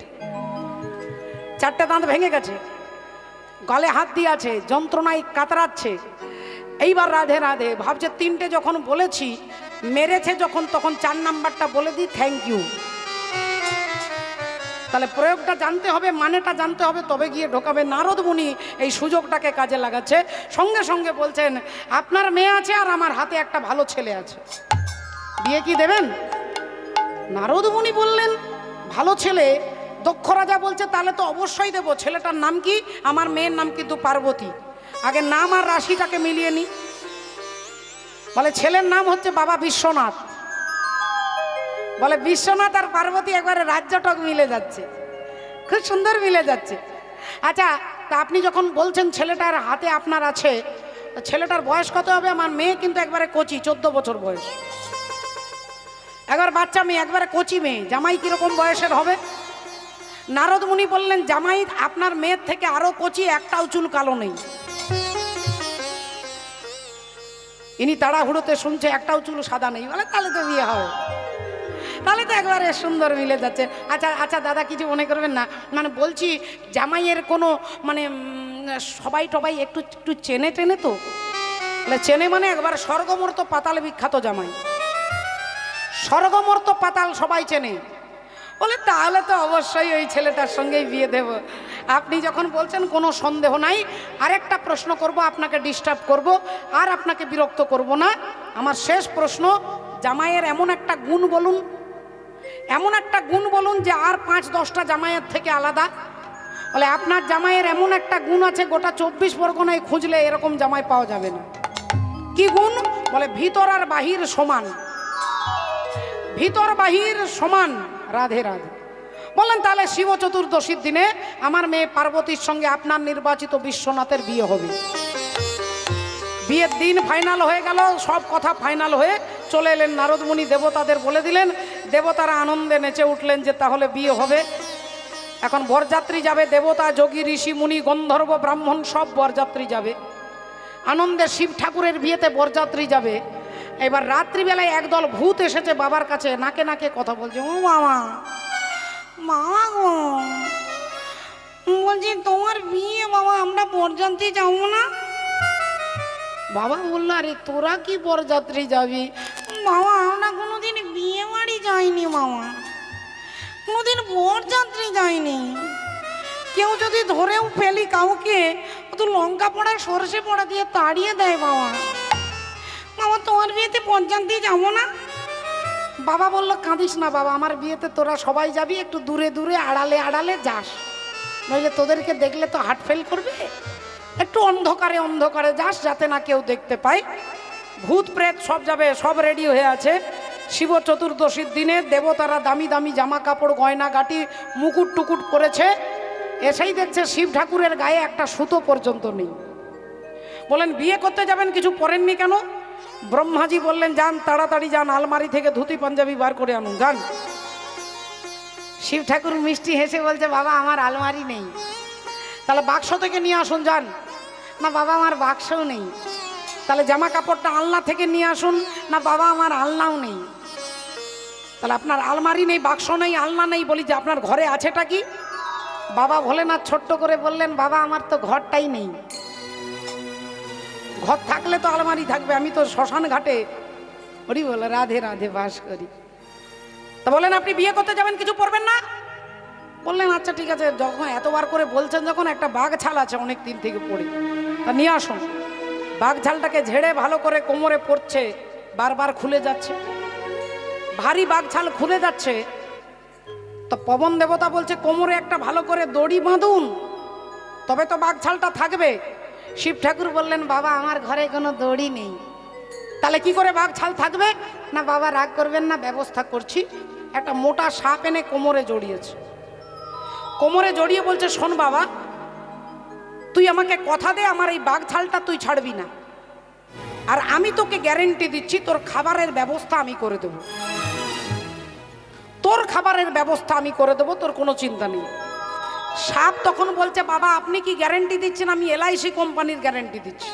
4টে দাঁত ভেঙে গেছে, গালে হাত দিয়ে আছে, যন্ত্রণায় কাতরাচ্ছে। এইবার রাধে রাধে ভাবছে, 3টে যখন বলেছি, মেরেছে যখন, তখন 4 নাম্বারটা বলে দিই থ্যাংক ইউ। তাহলে প্রয়োগটা জানতে হবে, মানেটা জানতে হবে, তবে গিয়ে ঢোকাবে। নারদ মুনি এই সুযোগটাকে কাজে লাগাচ্ছে, সঙ্গে সঙ্গে বলছেন, আপনার মেয়ে আছে আর আমার হাতে একটা ভালো ছেলে আছে, বিয়ে কি দেবেন? নারদ মুনি বললেন, ভালো ছেলে। দক্ষ রাজা বলছে, তাহলে তো অবশ্যই দেবো। ছেলেটার নাম কি? আমার মেয়ের নাম কিন্তু পার্বতী। আগে নাম আর রাশিটাকে মিলিয়ে নি। বলে ছেলের নাম হচ্ছে বাবা বিশ্বনাথ। বলে বিশ্বনাথ আর পার্বতী একবারে রাজ্যটক মিলে যাচ্ছে, খুব সুন্দর মিলে যাচ্ছে। আচ্ছা, তা আপনি যখন বলছেন ছেলেটার হাতে আপনার আছে, ছেলেটার বয়স কত হবে? আমার মেয়ে কিন্তু একবারে কচি, 14 বছর বয়স, একবার বাচ্চা মেয়ে, একবারে কচি মেয়ে। জামাই কিরকম বয়সের হবে? নারদ মুনি বললেন, জামাই আপনার মেয়ের থেকে আরো কচি, একটাও চুল কালো নেই। ইনি তাড়াহুড়োতে শুনছে একটাও চুল সাদা নেই। বলে তাহলে তো বিয়ে হবে, তাহলে তো একবারে সুন্দর মিলে যাচ্ছে। আচ্ছা আচ্ছা দাদা কিছু মনে করবেন না, মানে বলছি জামাইয়ের কোনো মানে সবাই টবাই একটু একটু চেনে টেনে তো? বলে চেনে মানে একবার স্বর্গমর্ত পাতাল বিখ্যাত জামাই, স্বর্গমর্ত পাতাল সবাই চেনে। বলে তাহলে তো অবশ্যই ওই ছেলেটার সঙ্গেই বিয়ে দেব। আপনি যখন বলছেন কোনো সন্দেহ নাই। আরেকটা প্রশ্ন করব, আপনাকে ডিস্টার্ব করব, আর আপনাকে বিরক্ত করব না। আমার শেষ প্রশ্ন, জামাইয়ের এমন একটা গুণ বলুন, এমন একটা গুণ বলুন যে আর 5-10টা জামাইয়ের থেকে আলাদা। বলে আপনার জামাইয়ের এমন একটা গুণ আছে, গোটা 24 পরগনায় খুঁজলে এরকম জামাই পাওয়া যাবে না। কি গুণ? বলে ভিতর আর বাহির সমান, ভিতর বাহির সমান। রাধে রাধে। বললেন তাহলে শিব চতুর্দশীর দিনে আমার মেয়ে পার্বতীর সঙ্গে আপনার নির্বাচিত বিশ্বনাথের বিয়ে হবে। বিয়ের দিন ফাইনাল হয়ে গেল, সব কথা ফাইনাল হয়ে চলে এলেন নারদমুনি, দেবতাদের বলে দিলেন। দেবতারা আনন্দে নেচে উঠলেন যে তাহলে বিয়ে হবে। এখন বরযাত্রী যাবে, দেবতা, যোগী, ঋষি, মুনি, গন্ধর্ব, ব্রাহ্মণ সব বরযাত্রী যাবে। আনন্দে শিব ঠাকুরের বিয়েতে বরযাত্রী যাবে। এবার রাত্রিবেলায় একদল ভূত এসেছে বাবার কাছে, নাকে নাকে কথা বলছে। ও মামা, মামা গো, বলছি তোমার বিয়ে বাবা, আমরা বরযাত্রী যাবো না? বাবা বললো, আরে তোরা কি বরযাত্রী যাবি? বাবা আমরা কোনোদিন বিয়ে বাড়ি যাইনি মামা, কোনোদিন বরযাত্রী যাইনি। কেউ যদি ধরেও ফেলি কাউকে, ও তো লঙ্কা পোড়া সরষে পোড়া দিয়ে তাড়িয়ে দেয় বাবা। মামা তোমার বিয়েতে বরযাত্রী যাবো না? বাবা বললো, কাঁদিস না বাবা, আমার বিয়েতে তোরা সবাই যাবি, একটু দূরে দূরে আড়ালে আড়ালে যাস, নইলে তোদেরকে দেখলে তো হার্ট ফেল করবে। একটু অন্ধকারে অন্ধকারে যাস, যাতে না কেউ দেখতে পায়। ভূত প্রেত সব যাবে, সব রেডি হয়ে আছে। শিব চতুর্দশীর দিনে দেবতারা দামি দামি জামা কাপড়, গয়না গাটি, মুকুট টুকুট পরেছে। এসেই দেখছে শিব ঠাকুরের গায়ে একটা সুতো পর্যন্ত নেই। বলেন বিয়ে করতে যাবেন, কিছু পরেননি কেন? ব্রহ্মাজি বললেন, যান তাড়াতাড়ি যান, আলমারি থেকে ধুতি পাঞ্জাবি বার করে আনুন, যান। শিব ঠাকুর মিষ্টি হেসে বলছে, বাবা আমার আলমারি নেই। তাহলে বাক্স থেকে নিয়ে আসুন, যান। না বাবা আমার বাক্সও নেই। তাহলে জামা কাপড়টা আলনা থেকে নিয়ে আসুন। না বাবা আমার আলনাও নেই। তাহলে আপনার আলমারি নেই, বাক্স নেই, আলনা নেই, বলি যে আপনার ঘরে আছেটা কি? বাবা ভোলেনাথ ছোট্ট করে বললেন, বাবা আমার তো ঘরটাই নেই। ঘর থাকলে তো আলমারি থাকবে, আমি তো শ্মশান ঘাটে হরি বলে রাধে রাধে বাস করি। তা বলেন আপনি বিয়ে করতে যাবেন, কিছু পড়বেন না? বললেন আচ্ছা ঠিক আছে, যখন এতবার করে বলছেন, যখন একটা বাঘ ছাল আছে অনেক দিন থেকে পড়ে, তা নিয়ে আসুন। বাঘ ছালটাকে ঝেড়ে ভালো করে কোমরে পড়ছে, বারবার খুলে যাচ্ছে, ভারী বাঘ ছাল খুলে যাচ্ছে। তো পবন দেবতা বলছে, কোমরে একটা ভালো করে দড়ি বাঁধুন, তবে তো বাঘ ছালটা থাকবে। শিব ঠাকুর বললেন, বাবা আমার ঘরে কোনো দড়ি নেই। তাহলে কি করে বাঘ ছাল থাকবে? না বাবা রাগ করবেন না, ব্যবস্থা করছি। একটা মোটা সাপ এনে কোমরে জড়িয়েছে। কোমরে জড়িয়ে বলছে, শোন বাবা, তুই আমাকে কথা দে, আমার এই বাঘ ছালটা তুই ছাড়বি না, আর আমি তোকে গ্যারেন্টি দিচ্ছি তোর খাবারের ব্যবস্থা আমি করে দেব। তোর খাবারের ব্যবস্থা আমি করে দেবো, তোর কোনো চিন্তা নেই। সাপ তখন বলছে, বাবা আপনি কি গ্যারেন্টি দিচ্ছেন? আমি LIC কোম্পানির গ্যারেন্টি দিচ্ছি,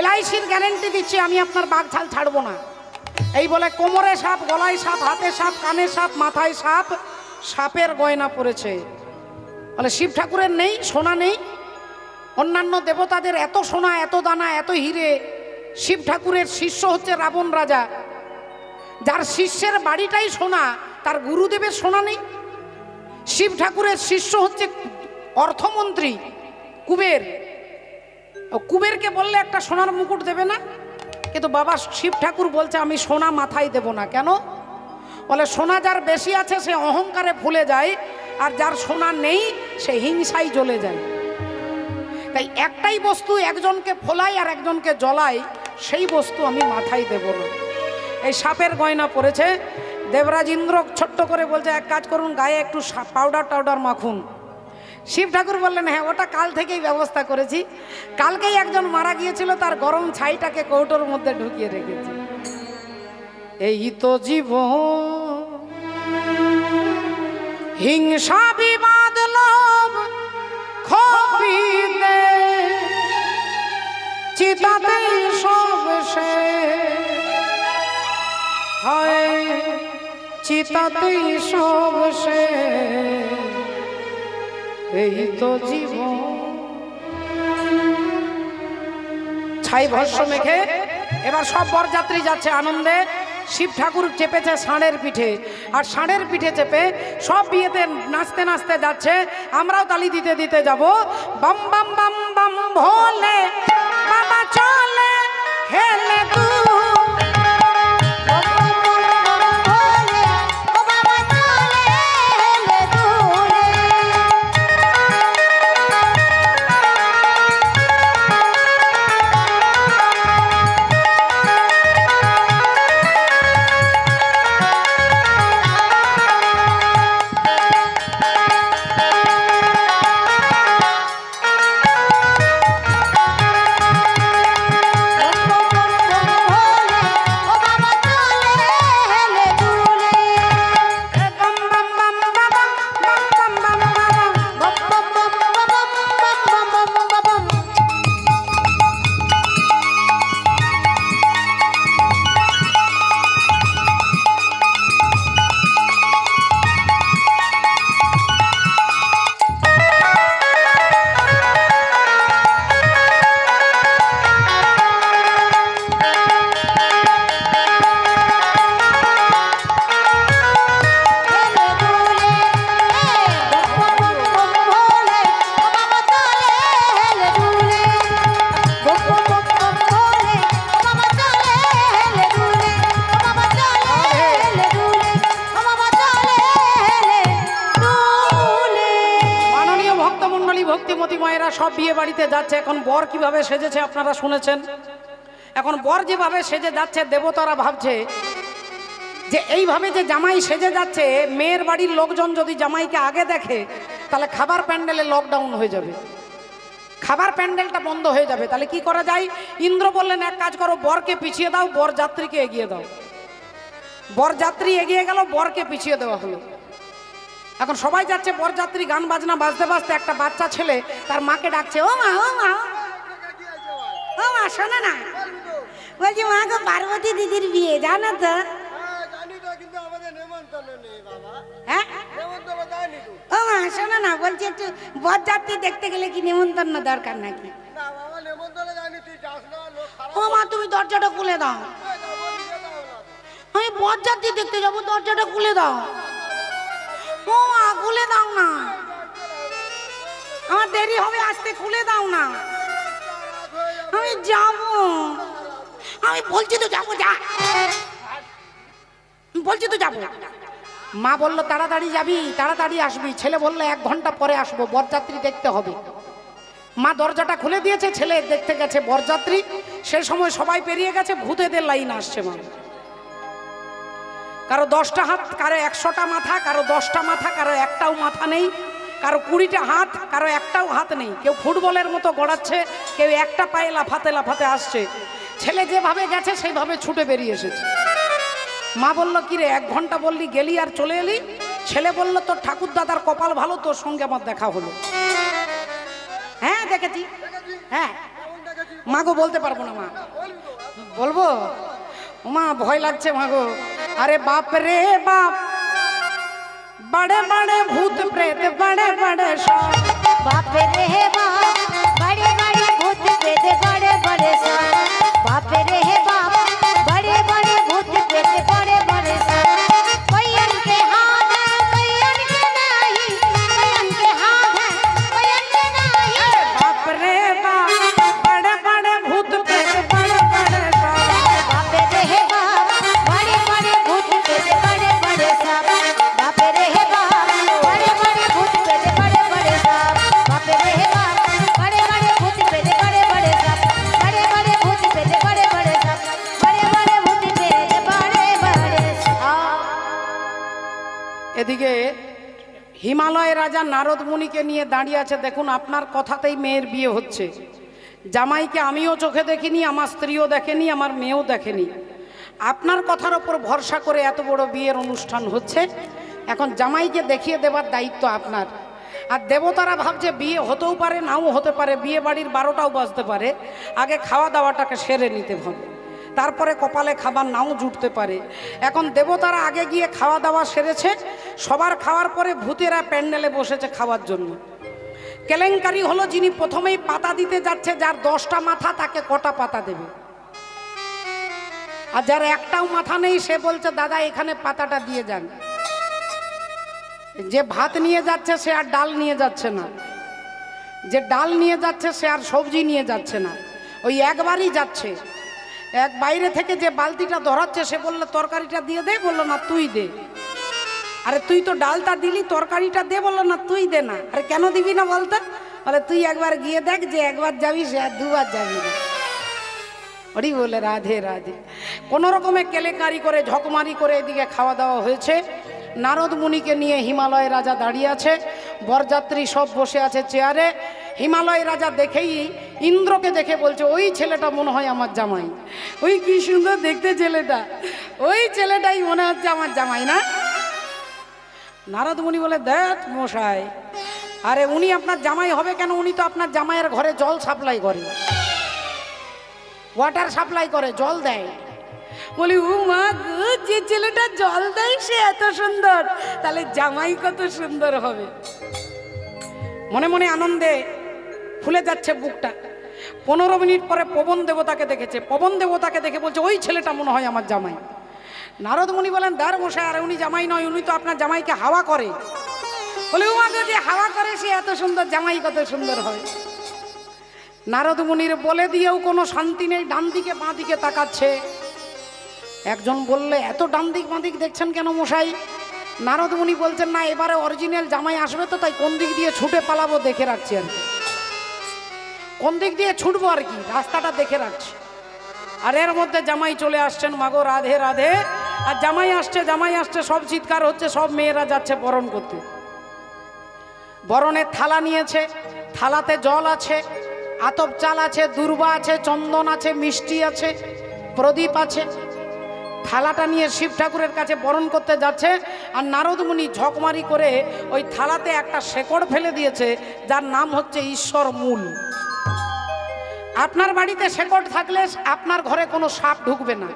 LICর গ্যারেন্টি দিচ্ছি, আমি আপনার বাঘ ছাল ছাড়বো না। এই বলে কোমরে সাপ, গলায় সাপ, হাতে সাপ, কানে সাপ, মাথায় সাপ, সাপের গয়না পড়েছে। বলে শিব ঠাকুরের নেই, সোনা নেই। অন্যান্য দেবতাদের এত সোনা, এত দানা, এত হিরে। শিব ঠাকুরের শিষ্য হচ্ছে রাবণ রাজা, যার শিষ্যের বাড়িটাই সোনা, তার গুরুদেবের সোনা নেই। শিব ঠাকুরের শিষ্য হচ্ছে অর্থমন্ত্রী কুবের, কুবেরকে বললে একটা সোনার মুকুট দেবে না, কিন্তু বাবা শিব ঠাকুর বলছে আমি সোনা মাথায় দেব না। কেন? বলে সোনা যার বেশি আছে সে অহংকারে ভুলে যায়, আর যার সোনা নেই সে হিংসায় জ্বলে যায়। তাই একটাই বস্তু একজনকে ফোলায় আর একজনকে জ্বলায়, সেই বস্তু আমি মাথায় দেব না। এই সাপের গয়না পড়েছে। দেবরাজ ইন্দ্র ছোট্ট করে বলছে, এক কাজ করুন, গায়ে একটু পাউডার টাউডার মাখুন। শিব ঠাকুর বললেন, হ্যাঁ ওটা কাল থেকেই ব্যবস্থা করেছি, কালকেই একজন মারা গিয়েছিল, তার গরম ছাইটাকে কৌটোর মধ্যে ঢুকিয়ে রেখেছি। এই তো জীবন, হিংসা বিবাদ লোভ ক্ষোভিতে, চিতাতে সব শেষ হয়, চিতাতে সব শেষ। এই তো জীবন। ছাই ভস্য মেখে এবার সব বরযাত্রী যাচ্ছে আনন্দে। শিব ঠাকুর চেপেছে ষাঁড়ের পিঠে, আর ষাঁড়ের পিঠে চেপে সব বিয়েতে নাচতে নাচতে যাচ্ছে। আমরাও তালি দিতে দিতে যাব। বাম বাম বাম বাম ভোলে বাবা চলে হেলে তু, বন্ধুরা সব বিয়ে বাড়িতে যাচ্ছে। এখন বর কিভাবে সেজেছে আপনারা শুনেছেন। এখন বর যেভাবে সেজে যাচ্ছে, দেবতারা ভাবছে যে এইভাবে যে জামাই সেজে যাচ্ছে, মেয়ের বাড়ির লোকজন যদি জামাইকে আগে দেখে তাহলে খাবার প্যান্ডেলে লকডাউন হয়ে যাবে, খাবার প্যান্ডেলটা বন্ধ হয়ে যাবে। তাহলে কি করা যায়? ইন্দ্র বললেন এক কাজ করো, বরকে পিছিয়ে দাও, বরযাত্রীকে এগিয়ে দাও। বরযাত্রী এগিয়ে গেল, বরকে পিছিয়ে দেওয়া হলো। এখন সবাই যাচ্ছে, বরযাত্রী গান বাজনা বাজতে বাজতে একটা বাচ্চা ছেলে তার মাকে ডাকছে, ও মা, ও মা, ও মা, শোনো না, বলছি মা গো, পার্বতী দিদির বিয়ে জানো তো? হ্যাঁ, ও মা শোনো না, বলছি একটু বরযাত্রী দেখতে গেলে কি নেমন্তন্ন দরকার নাকি? ও মা, তুমি দরজাটা খুলে দাও, আমি বরযাত্রী দেখতে যাবো, দরজাটা খুলে দাও। ও মা, খুলে দাও না, আমার দেরি হবে আসতে, খুলে দাও না, আমি যাবো, আমি বলছি তো যাবো, যা বলছি তো যাবো। মা বললো তাড়াতাড়ি যাবি, তাড়াতাড়ি আসবি। ছেলে বললো 1 ঘন্টা পরে আসবো, বরযাত্রী দেখতে হবে। মা দরজাটা খুলে দিয়েছে, ছেলে দেখতে গেছে বরযাত্রী। সে সময় সবাই পেরিয়ে গেছে, ভূতেদের লাইন আসছে। মা কারো 10টা হাত, কারো 100টা মাথা, কারো 10টা মাথা, কারো একটাও মাথা নেই, কারো 20টা হাত, কারো একটাও হাত নেই। কেউ ফুটবলের মতো গড়াচ্ছে, কেউ একটা পায়ে লাফাতে লাফাতে আসছে। ছেলে যেভাবে গেছে সেইভাবে ছুটে বেরিয়ে এসেছে। মা বললো কিরে 1 ঘন্টা বললি, গেলি আর চলে এলি? ছেলে বললো তোর ঠাকুর দাদার কপাল ভালো, তোর সঙ্গে আমার দেখা হলো। হ্যাঁ দেখেছি। হ্যাঁ মা গো, বলতে পারবো না। মা বলবো? মা ভয় লাগছে মা গো। अरे बाप रे बाप, बड़े बड़े भूत प्रेत, बड़े बड़े सांप। बाप रे बाप, बड़े बड़े भूत प्रेत, बड़े बड़े सांप। बाप रे बाप, बड़े बड़े भूत प्रेत, बड़े बड़े सांप। कोई उनके हाथ है, कोई उनके नहीं, कोई उनके हाथ है, कोई उनके नहीं। बाप रे बाप, बड़े बड़े भूत प्रेत, बड़े बड़े सांप। बाप रे बाप, बड़े बड़े भूत प्रेत, बड़े बड़े सांप। बाप रे बाप, बड़े बड़े भूत प्रेत, बड़े बड़े सांप। बाप रे बाप, बड़े बड़े भूत प्रेत, बड़े बड़े सांप। बड़े बड़े भूत प्रेत, बड़े बड़े सांप। बड़े बड़े भूत प्रेत, बड़े बड़े सांप। এদিকে হিমালয় রাজা নারদ মুনিকে নিয়ে দাঁড়িয়ে আছে। দেখুন, আপনার কথাতেই মেয়ের বিয়ে হচ্ছে। জামাইকে আমিও চোখে দেখিনি, আমার স্ত্রীও দেখেনি, আমার মেয়েও দেখেনি। আপনার কথার ওপর ভরসা করে এত বড় বিয়ের অনুষ্ঠান হচ্ছে। এখন জামাইকে দেখিয়ে দেবার দায়িত্ব আপনার। আর দেবতারা ভাবছে বিয়ে হতেও পারে, নাও হতে পারে, বিয়ে বাড়ির 12টাও বাজতে পারে। আগে খাওয়া দাওয়াটাকে সেরে নিতে হবে, তারপরে কপালে খাবার নাও জুটতে পারে। এখন দেবতারা আগে গিয়ে খাওয়া দাওয়া সেরেছে। সবার খাওয়ার পরে ভূতেরা প্যান্ডেলে বসেছে খাওয়ার জন্য। কেলেঙ্কারি হলো, যিনি প্রথমেই পাতা দিতে যাচ্ছে, যার 10টা মাথা, তাকে কটা পাতা দেবে? আর যার একটাও মাথা নেই সে বলছে দাদা এখানে পাতাটা দিয়ে যান। যে ভাত নিয়ে যাচ্ছে সে আর ডাল নিয়ে যাচ্ছে না, যে ডাল নিয়ে যাচ্ছে সে আর সবজি নিয়ে যাচ্ছে না, ওই একবারই যাচ্ছে। এক বাইরে থেকে যে বালতিটা ধরাচ্ছে সে বললো তরকারিটা দিয়ে দে, বললো না তুই দে। আরে তুই তো ডালটা দিলি, তরকারিটা দে, বললো না তুই দে না। আরে কেন দিবি না বলতে? বলে তুই একবার গিয়ে দেখ, যে একবার যাবি সে আর 2বার যাবি না। ওরই বলে রাধে রাধে। কোনো রকমে কেলেঙ্কারি করে, ঝকমারি করে এদিকে খাওয়া দাওয়া হয়েছে। নারদ মুনিকে নিয়ে হিমালয় রাজা দাঁড়িয়ে আছে, বরযাত্রী সব বসে আছে চেয়ারে। হিমালয় রাজা দেখেই ইন্দ্রকে দেখে বলছে ওই ছেলেটা মনে হয় আমার জামাই। ওই কি সুন্দর দেখতে ছেলেটা, ওই ছেলেটাই মনে হচ্ছে আমার জামাই না? নারদ মুনি বলে দেখ মশাই, আরে উনি আপনার জামাই হবে কেন? উনি তো আপনার জামাইয়ের ঘরে জল সাপ্লাই করে, ওয়াটার সাপ্লাই করে, জল দেয়। বলি ও মা গো, যে ছেলেটা জল দেয় সে এত সুন্দর, তাহলে জামাই কত সুন্দর হবে। মনে মনে আনন্দে ফুলে যাচ্ছে বুকটা। 15 মিনিট পরে পবন দেবতাকে দেখেছে। পবন দেবতাকে দেখে বলছে ওই ছেলেটা মনে হয় আমার জামাই। নারদ মুনি বলেন দার মশাই, আর উনি জামাই নয়, উনি তো আপনার জামাইকে হাওয়া করে। বলে ও মা গো, যে হাওয়া করে সে এত সুন্দর, জামাই কত সুন্দর হয়। নারদ মুনির বলে দিয়েও কোনো শান্তি নেই, ডান দিকে বাঁ দিকে তাকাচ্ছে। একজন বললে এত ডান দিক বাঁ দিক দেখছেন কেন মশাই? নারদ মুনি বলছেন না, এবারে অরিজিনাল জামাই আসবে তো, তাই কোন দিক দিয়ে ছুটে পালাবো দেখে রাখছি আর কি। কোন দিক দিয়ে ছুটবো আর কি, রাস্তাটা দেখে রাখছি। আর এর মধ্যে জামাই চলে আসছেন, মাগো রাধে রাধে। আর জামাই আসছে, জামাই আসছে, সব চিৎকার হচ্ছে, সব মেয়েরা যাচ্ছে বরণ করতে। বরণের থালা নিয়েছে, থালাতে জল আছে, আতপ চাল আছে, দুর্বা আছে, চন্দন আছে, মিষ্টি আছে, প্রদীপ আছে। থালাটা নিয়ে শিব ঠাকুরের কাছে বরণ করতে যাচ্ছে। আর নারদ মুনি ঝকমারি করে ওই থালাতে একটা শেকড় ফেলে দিয়েছে, যার নাম হচ্ছে ঈশ্বর মূল। আপনার বাড়িতে শেকড় থাকলে আপনার ঘরে কোনো সাপ ঢুকবে না।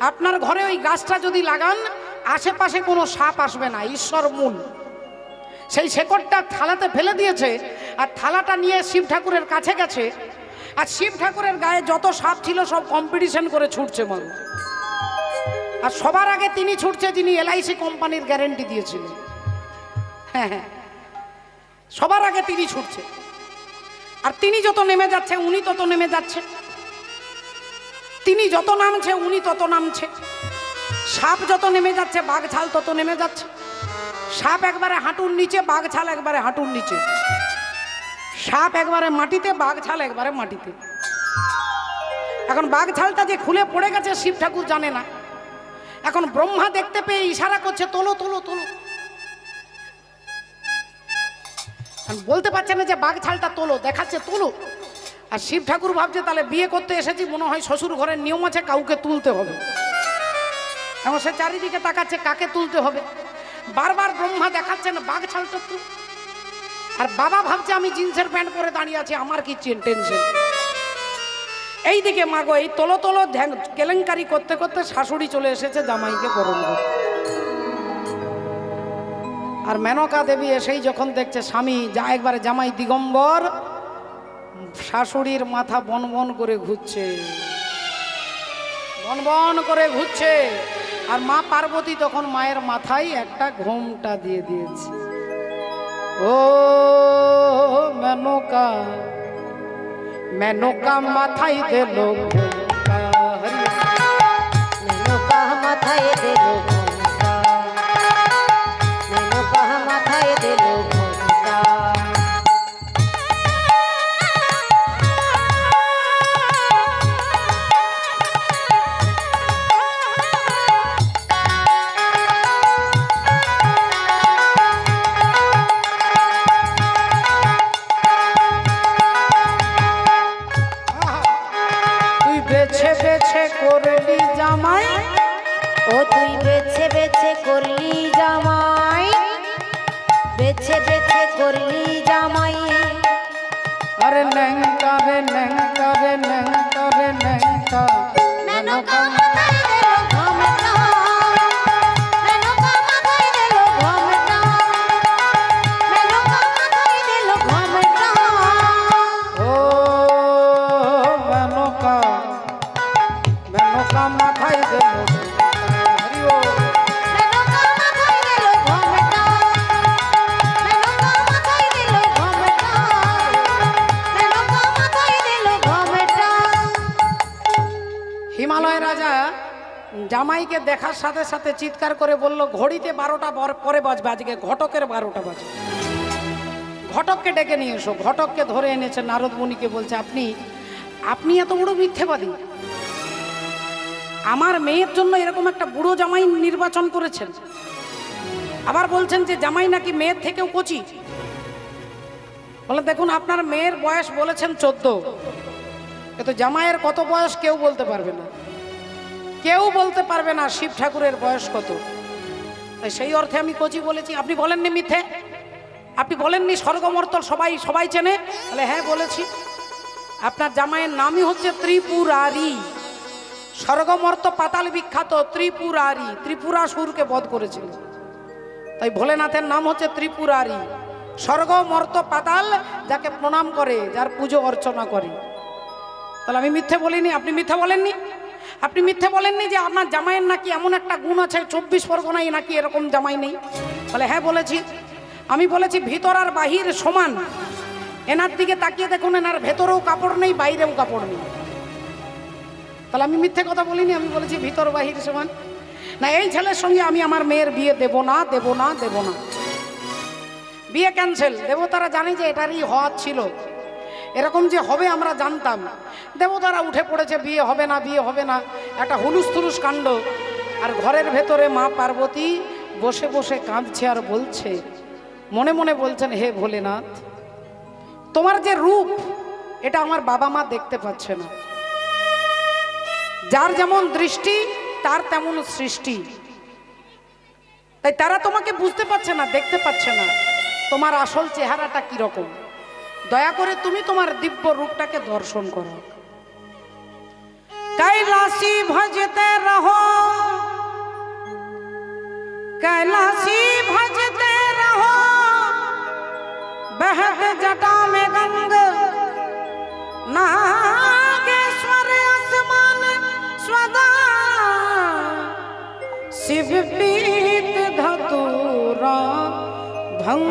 আপনার ঘরে ওই গাছটা যদি লাগান, আশেপাশে কোনো সাপ আসবে না। ঈশ্বর মূল সেই শেকড়টা থালাতে ফেলে দিয়েছে। আর থালাটা নিয়ে শিব ঠাকুরের কাছে গেছে। আর শিব ঠাকুরের গায়ে যত সাপ ছিল সব কম্পিটিশন করে ছুটছে মানুষ। আর সবার আগে তিনি ছুটছে যিনি LIC কোম্পানির গ্যারেন্টি দিয়েছিলেন। হ্যাঁ হ্যাঁ, সবার আগে তিনি ছুটছে। আর তিনি যত নেমে যাচ্ছে উনি তত নেমে যাচ্ছে, তিনি যত নামছে উনি তত নামছে। সাপ যত নেমে যাচ্ছে বাঘছাল তত নেমে যাচ্ছে। সাপ একবারে হাঁটুর নিচে, বাঘছাল একবারে হাঁটুর নিচে। সাপ একবারে মাটিতে, বাঘছাল একবারে মাটিতে। এখন বাঘছালটা যে খুলে পড়ে গেছে শিব ঠাকুর জানে না। এখন ব্রহ্মা দেখতে পেয়ে ইশারা করছে, তোলো তোলো তোলো। বলতে পারছে না যে বাঘছালটা তোলো, দেখাচ্ছে তোলো। আর শিব ঠাকুর ভাবছে তাহলে বিয়ে করতে এসেছি, মনে হয় শ্বশুর ঘরের নিয়ম আছে, কাউকে তুলতে হবে। এবং সে চারিদিকে তাকাচ্ছে কাকে তুলতে হবে। বারবার ব্রহ্মা দেখাচ্ছেন বাঘছালটা তুল। আর বাবা ভাবছে আমি জিন্সের প্যান্ট পরে দাঁড়িয়ে আছি, আমার কি টেনশন। এইদিকে মাগো এই তোলো তোলো কেলেঙ্কারি করতে করতে শাশুড়ি চলে এসেছে জামাইকে বরণ করতে। আর মেনকা দেবী এসেই যখন দেখছে স্বামী যা একবারে জামাই দিগম্বর, শাশুড়ির মাথা বনবন করে ঘুরছে, বনবন করে ঘুরছে। আর মা পার্বতী তখন মায়ের মাথায় একটা ঘোমটা দিয়ে দিয়েছে। ও মেনকা, মেনকা মাথায় দিল ঘোমটা, মেনকা মাথায় দিল ঘোমটা, মেনকা মাথায় দিল ঘোমটা। তুই বেছে বেছে করলি জামাই, ও তুই বেছে বেছে করলি জামাই, বেছে বেছে করলি জামাই। আরে ন্যাংটা রে ন্যাংটা রে ন্যাংটা রে ন্যাংটা। মেনকা মাথায় দিল ঘোমটা, মেনকা মাথায় দিল ঘোমটা, মেনকা মাথায় দিল ঘোমটা। ও মেনকা, মেনকা মাথায় দিল হরি ও। মেনকা মাথায় দিল ঘোমটা, মেনকা মাথায় দিল ঘোমটা, মেনকা মাথায় দিল ঘোমটা। হিমালয় রাজা জামাইকে দেখার সাথে সাথে চিৎকার করে বলল, ঘড়িতে 12টা পরে বাজবে, আজকে ঘটকের 12টা বাজবে। ঘটককে ডেকে নিয়ে এসো। ঘটককে ধরে এনেছে। নারদ মুনিকে বলছে, আপনি আপনি এত বড় মিথ্যেবাদী, আমার মেয়ের জন্য এরকম একটা বুড়ো জামাই নির্বাচন করেছেন, আবার বলছেন যে জামাই নাকি মেয়ের থেকেও কচি। বলে, দেখুন আপনার মেয়ের বয়স বলেছেন 14, কিন্তু জামাইয়ের কত বয়স কেউ বলতে পারবে না, কেউ বলতে পারবে না শিব ঠাকুরের বয়স কত। তাই সেই অর্থে আমি কচি বলেছি। আপনি বলেননি মিথ্যে, আপনি বলেননি স্বর্গমর্তল সবাই সবাই চেনে। বলে, হ্যাঁ বলেছি। আপনার জামাইয়ের নামই হচ্ছে ত্রিপুরারি, স্বর্গমর্ত পাতাল বিখ্যাত ত্রিপুরারি, ত্রিপুরাসুরকে বধ করেছিল। তাই ভোলেনাথের নাম হচ্ছে ত্রিপুরারি। স্বর্গ মর্ত পাতাল যাকে প্রণাম করে, যার পুজো অর্চনা করে। তাহলে আমি মিথ্যে বলিনি, আপনি মিথ্যে বলেননি। আপনি মিথ্যে বলেননি যে আপনার জামাইয়ের নাকি এমন একটা গুণ আছে 24 পরগনায় নাকি এরকম জামাই নেই। বলে, হ্যাঁ বলেছি। আমি বলেছি ভিতর আর বাহির সমান। এনার দিকে তাকিয়ে দেখুন, এনার ভেতরেও কাপড় নেই, বাইরেও কাপড় নেই। তাহলে আমি মিথ্যে কথা বলিনি, আমি বলেছি ভিতর বাহির সমান। না, এই ছেলের সঙ্গে আমি আমার মেয়ের বিয়ে দেব না, দেব না, দেব না। বিয়ে ক্যান্সেল। দেবতারা জানে যে এটারই হওয়ার ছিল, এরকম যে হবে আমরা জানতাম। দেবতারা উঠে পড়েছে, বিয়ে হবে না, বিয়ে হবে না, একটা হুলুস থুলুস কাণ্ড। আর ঘরের ভেতরে মা পার্বতী বসে বসে কাঁদছে আর বলছে, মনে মনে বলছেন, হে ভোলেনাথ, তোমার যে রূপ এটা আমার বাবা মা দেখতে পাচ্ছে না। যার যেমন দৃষ্টি তার তেমন সৃষ্টি, তাই তারা তোমাকে বুঝতে পারছে না, দেখতে পাচ্ছে না তোমার আসল চেহারাটা কিরকম। দয়া করে তুমি তোমার দিব্য রূপটাকে দর্শন করো। कैलाशी भजते रहो, कैलाशी भजते रहो, बहत जटा में गंग, नागेश्वर आसमान स्वदा, शिव पीत धतूरा भंग।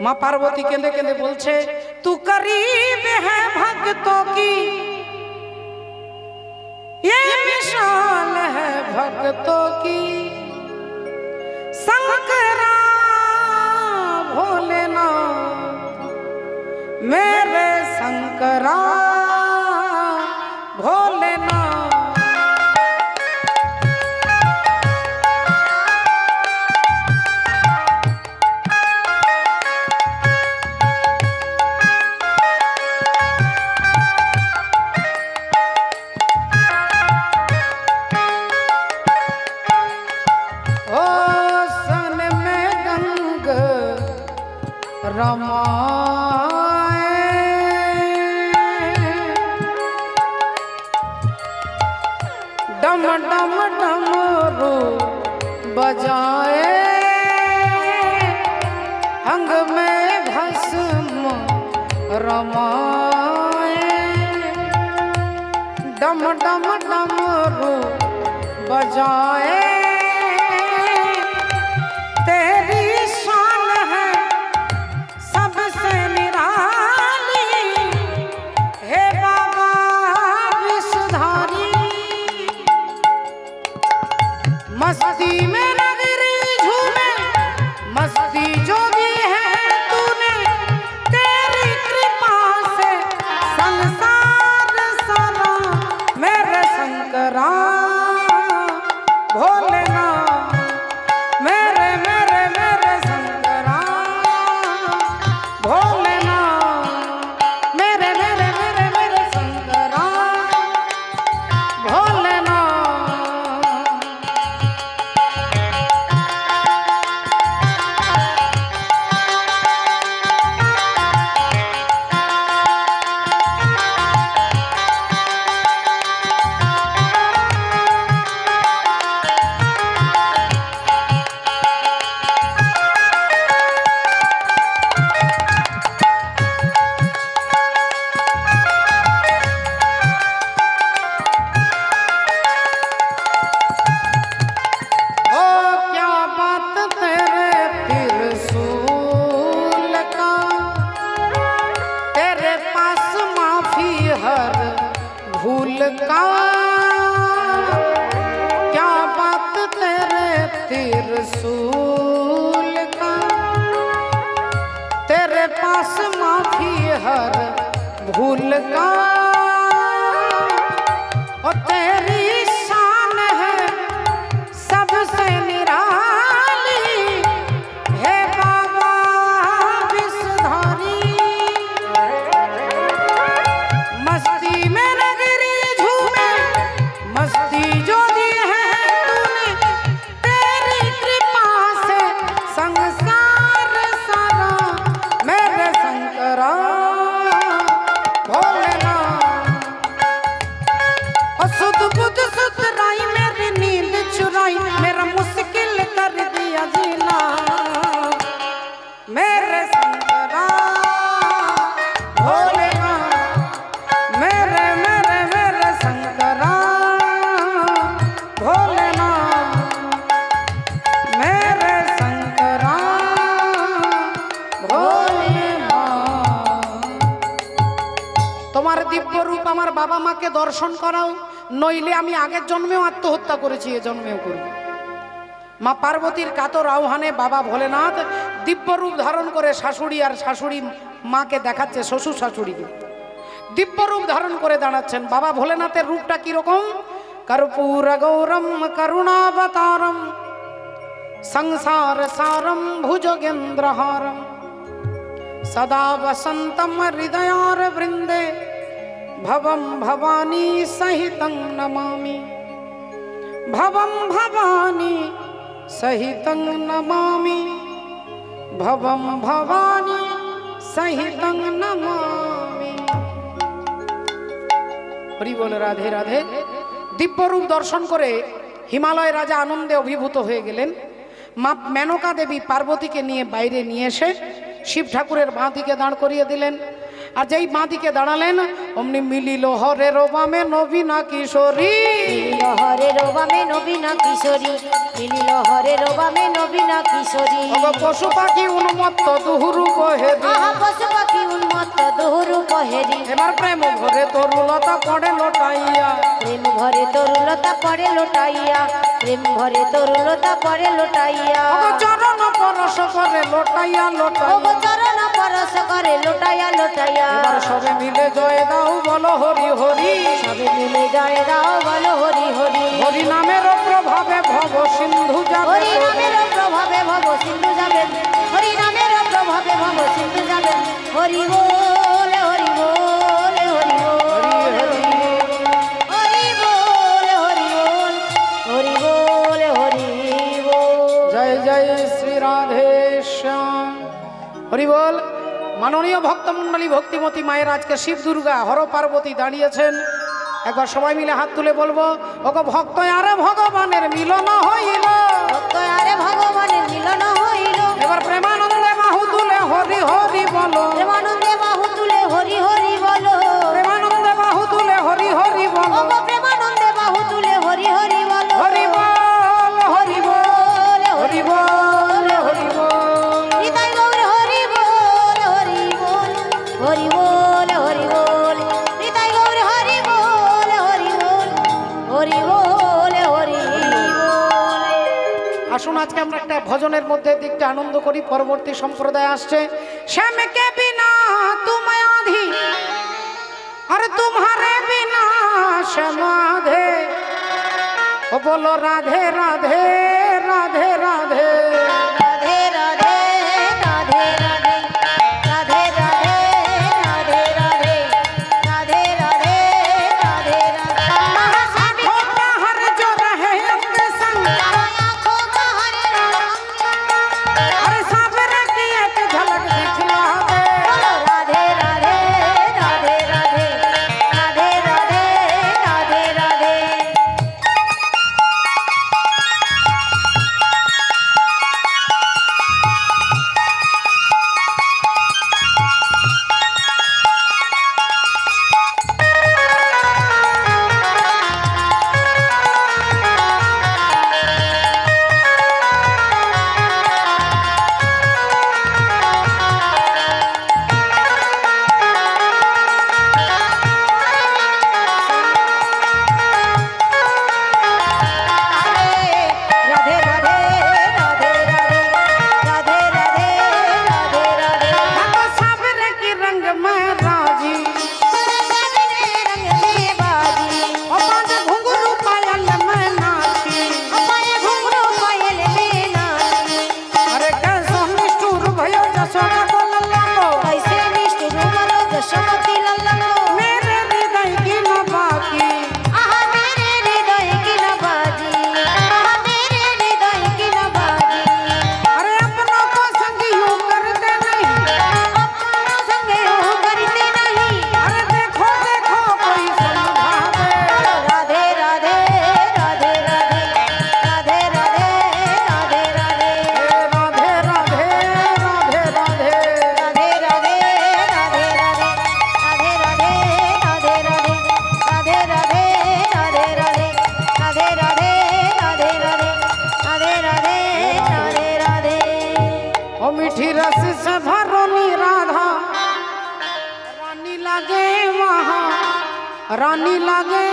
माँ पार्वती केंदे केंदे बोलछे, तू करीब है भक्तों की, ये मिसाल है भक्तों की, शंकरा भोलेनाथ मेरे शंकरा भोलेनाथ। डम डम डमरू बजाए, अंग में भस्म रमाए, डम डम डमरू बजाए, तेरी शान है सबसे निराली, हे बाबा विषधारी। मस्ती में नगरी झूमे, मस्ती जो दी है तूने, तेरी कृपा से संसार सारा मेरे शंकरा भोलेनाथ, मेरे मेरे मेरे शंकरा भोलेनाथ, मेरे मेरे मेरे मेरे शंकरा भोलेनाथ। भूल का क्या बात तेरे त्रिशूल का, तेरे पास माफी हर भूल का, और तेरी शान है सबसे निराली, हे बाबा विषधारी। मस्ती में मस्ती जो दी है तूने, तेरी कृपा से संसार सारा मेरे शंकरा भोलेनाथ। और सुध बुध सुधराई मेरी नींद चुराई, मेरा मुश्किल कर दिया जीना मेरे शंकरा भोलेनाथ, मेरे मेरे मेरे शंकरा भोलेनाथ, मेरे शंकरा भोलेनाथ। তোমার দিব্য রূপ আমার বাবা মাকে দর্শন করাও, নইলে আমি আগের জন্মেও আত্মহত্যা করেছি, এ জন্মেও করব। মা পার্বতীর কাতর আহ্বানে বাবা ভোলেনাথ দিব্যরূপ ধারণ করে শাশুড়ি আর শাশুড়ি মাকে দেখাচ্ছে, শ্বশুর শাশুড়িকে দিব্যরূপ ধারণ করে দাঁড়াচ্ছেন। বাবা ভোলেনাথের রূপটা কিরকম? কর্পূর গৌরম করুণাবতারম সংসার সারম ভুজগেন্দ্রহারম সদা বসন্তম হৃদয়ার বৃন্দে ভবম ভবানী সহিতং নমামি ভবম ভবানী সহিতং নমামি ভবম ভবানী সহিতং নমামি। হরি বল, রাধে রাধে। দিব্যরূপ দর্শন করে হিমালয় রাজা আনন্দে অভিভূত হয়ে গেলেন। মা মেনকা দেবী পার্বতীকে নিয়ে বাইরে নিয়ে এসে শিব ঠাকুরের বাঁ দিকে দাঁড় করিয়ে দিলেন। আর যেই বাঁ দিকে দাঁড়ালেন অমনি মিলিল হরে রোবামে নবীনা কিশোরী, মিলিল হরে রোবামে নবীনা কিশোরী, মিলিল হরে রোবামে নবীনা কিশোরী। পশু পাখি উন্মত্ত দুহুরু কহেরি, আহা পশু পাখি উন্মত্ত দোহরু কহেরি। এবার প্রেম ভরে তরুলতা পড়ে লোটাইয়া, প্রেম ভরে তরুলতা পড়ে লোটাইয়া, প্রেম ভরে তরুলতা পড়ে লোটাইয়া। চরণ পরশ করে লোটাইয়া ওগো লোটাইয়া, চরণ পরশ করে লোটাইয়া লোটাইয়া। এবার সবে মিলে জয় দাও বলো হরি হরি, সবে মিলে জয় দাও বলো হরি হরি। হরি নামের প্রভাবে ভব সিন্ধু যাবে, হরি নামের প্রভাবে ভব সিন্ধু যাবেন, হরি নামের প্রভাবে ভব সিন্ধু যাবেন। হরি বল হরি বল হরি বল হরি বল হরি বল হরি বল হরি বল। জয় জয় শ্রী রাধে শ্যাম। হরি বল। মাননীয় ভক্তমণ্ডলী ভক্তিমতী মায়ের আজকে শিব দুর্গা হর পার্বতী দাঁড়িয়েছেন। একবার সবাই মিলে হাত তুলে বলবো, ওগো ভক্ত আরে ভগবানের মিলন হইল, ভক্ত আরে ভগবানের মিলন হইল। এবার প্রেমানন্দে বাহু তুলে হরি হরি বলো, প্রেমানন্দে বাহু তুলে হরি হরি বলো, প্রেমানন্দে বাহু তুলে হরি হরি বলো, ওগো প্রেমানন্দে বাহু তুলে হরি হরি বলো। হরি বল হরি বল হরি বল হরি বল। নিতাই গৌর হরি বল হরি বল হরি বল হরি বল। নিতাই গৌর হরি বল হরি বল হরি বল হরি বল। আসুন আজকে আমরা একটা ভজনের মধ্যে দিকটা আনন্দ করি। পরবর্তী সম্প্রদায় আসছে। শ্যামকে বিনা তুমি আধি আর তোমারে বিনা সমাধে, ও বলো রাধে রাধে রাধে রাধে। রাধে রাধে রাধে রাধে রাধে রাধে রাধে রাধে রাধে রাধে রাধে রাধে। आँखों का हर जो रहे अंग संग, आँखों का हर रंग, अरे सावरे की एक झलक दिखला दे। बोलो राधे राधे राधे राधे राधे राधे राधे राधे। राधे राधे राधे राधे राधे राधे राधे राधे। मैं तो सावरे की रंग में राजी, रंग में बाजी, और पाँच घुंघरू पायल में नाची। अपाए घुंघरू पायल में नाची। अरे कैसो निष्ठुर भयो जसोदा को लल्ला को, कैसे निष्ठुर मरो जशोमती लल्ला को। मेरे हृदय की न बाकी। आहा मेरे हृदय की न बाजी, आहा मेरे हृदय की न बाजी। अरे अपनों को संग यूं करते नहीं, अपना संग यूं करते नहीं। अरे देखो देखो कोई समझा दे। राधे राधे राधे राधे राधे राधे राधे राधे। हे राधे राधे राधे राधे। राधे राधे राधे राधे राधे राधे राधे राधे राधे राधे राधे राधे राधे राधे राधे राधे राधे। ओ मीठी रस से भरोनी राधा, रानी लागे वहाँ रानी लागे।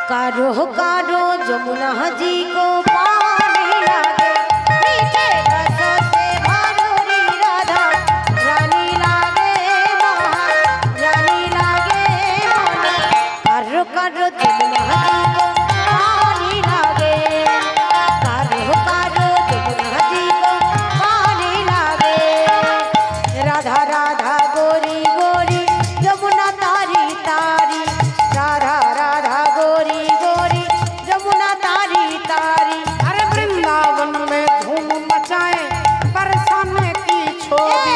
कारो कारो जमुना जी को पानी लागे मीठे रसों से भरोरी राधा रानी लागे रानी लागे मोना कारो कारो जमुना जी को पानी लागे कारो कारो जमुना जी को पानी लागे राधा राधा गोरी गोरी जमुना तारी तारी राधा राधा गोरी गोरी जमुना तारी तारी अरे वृंदावन में धूम मचाए बरसाने की छोरी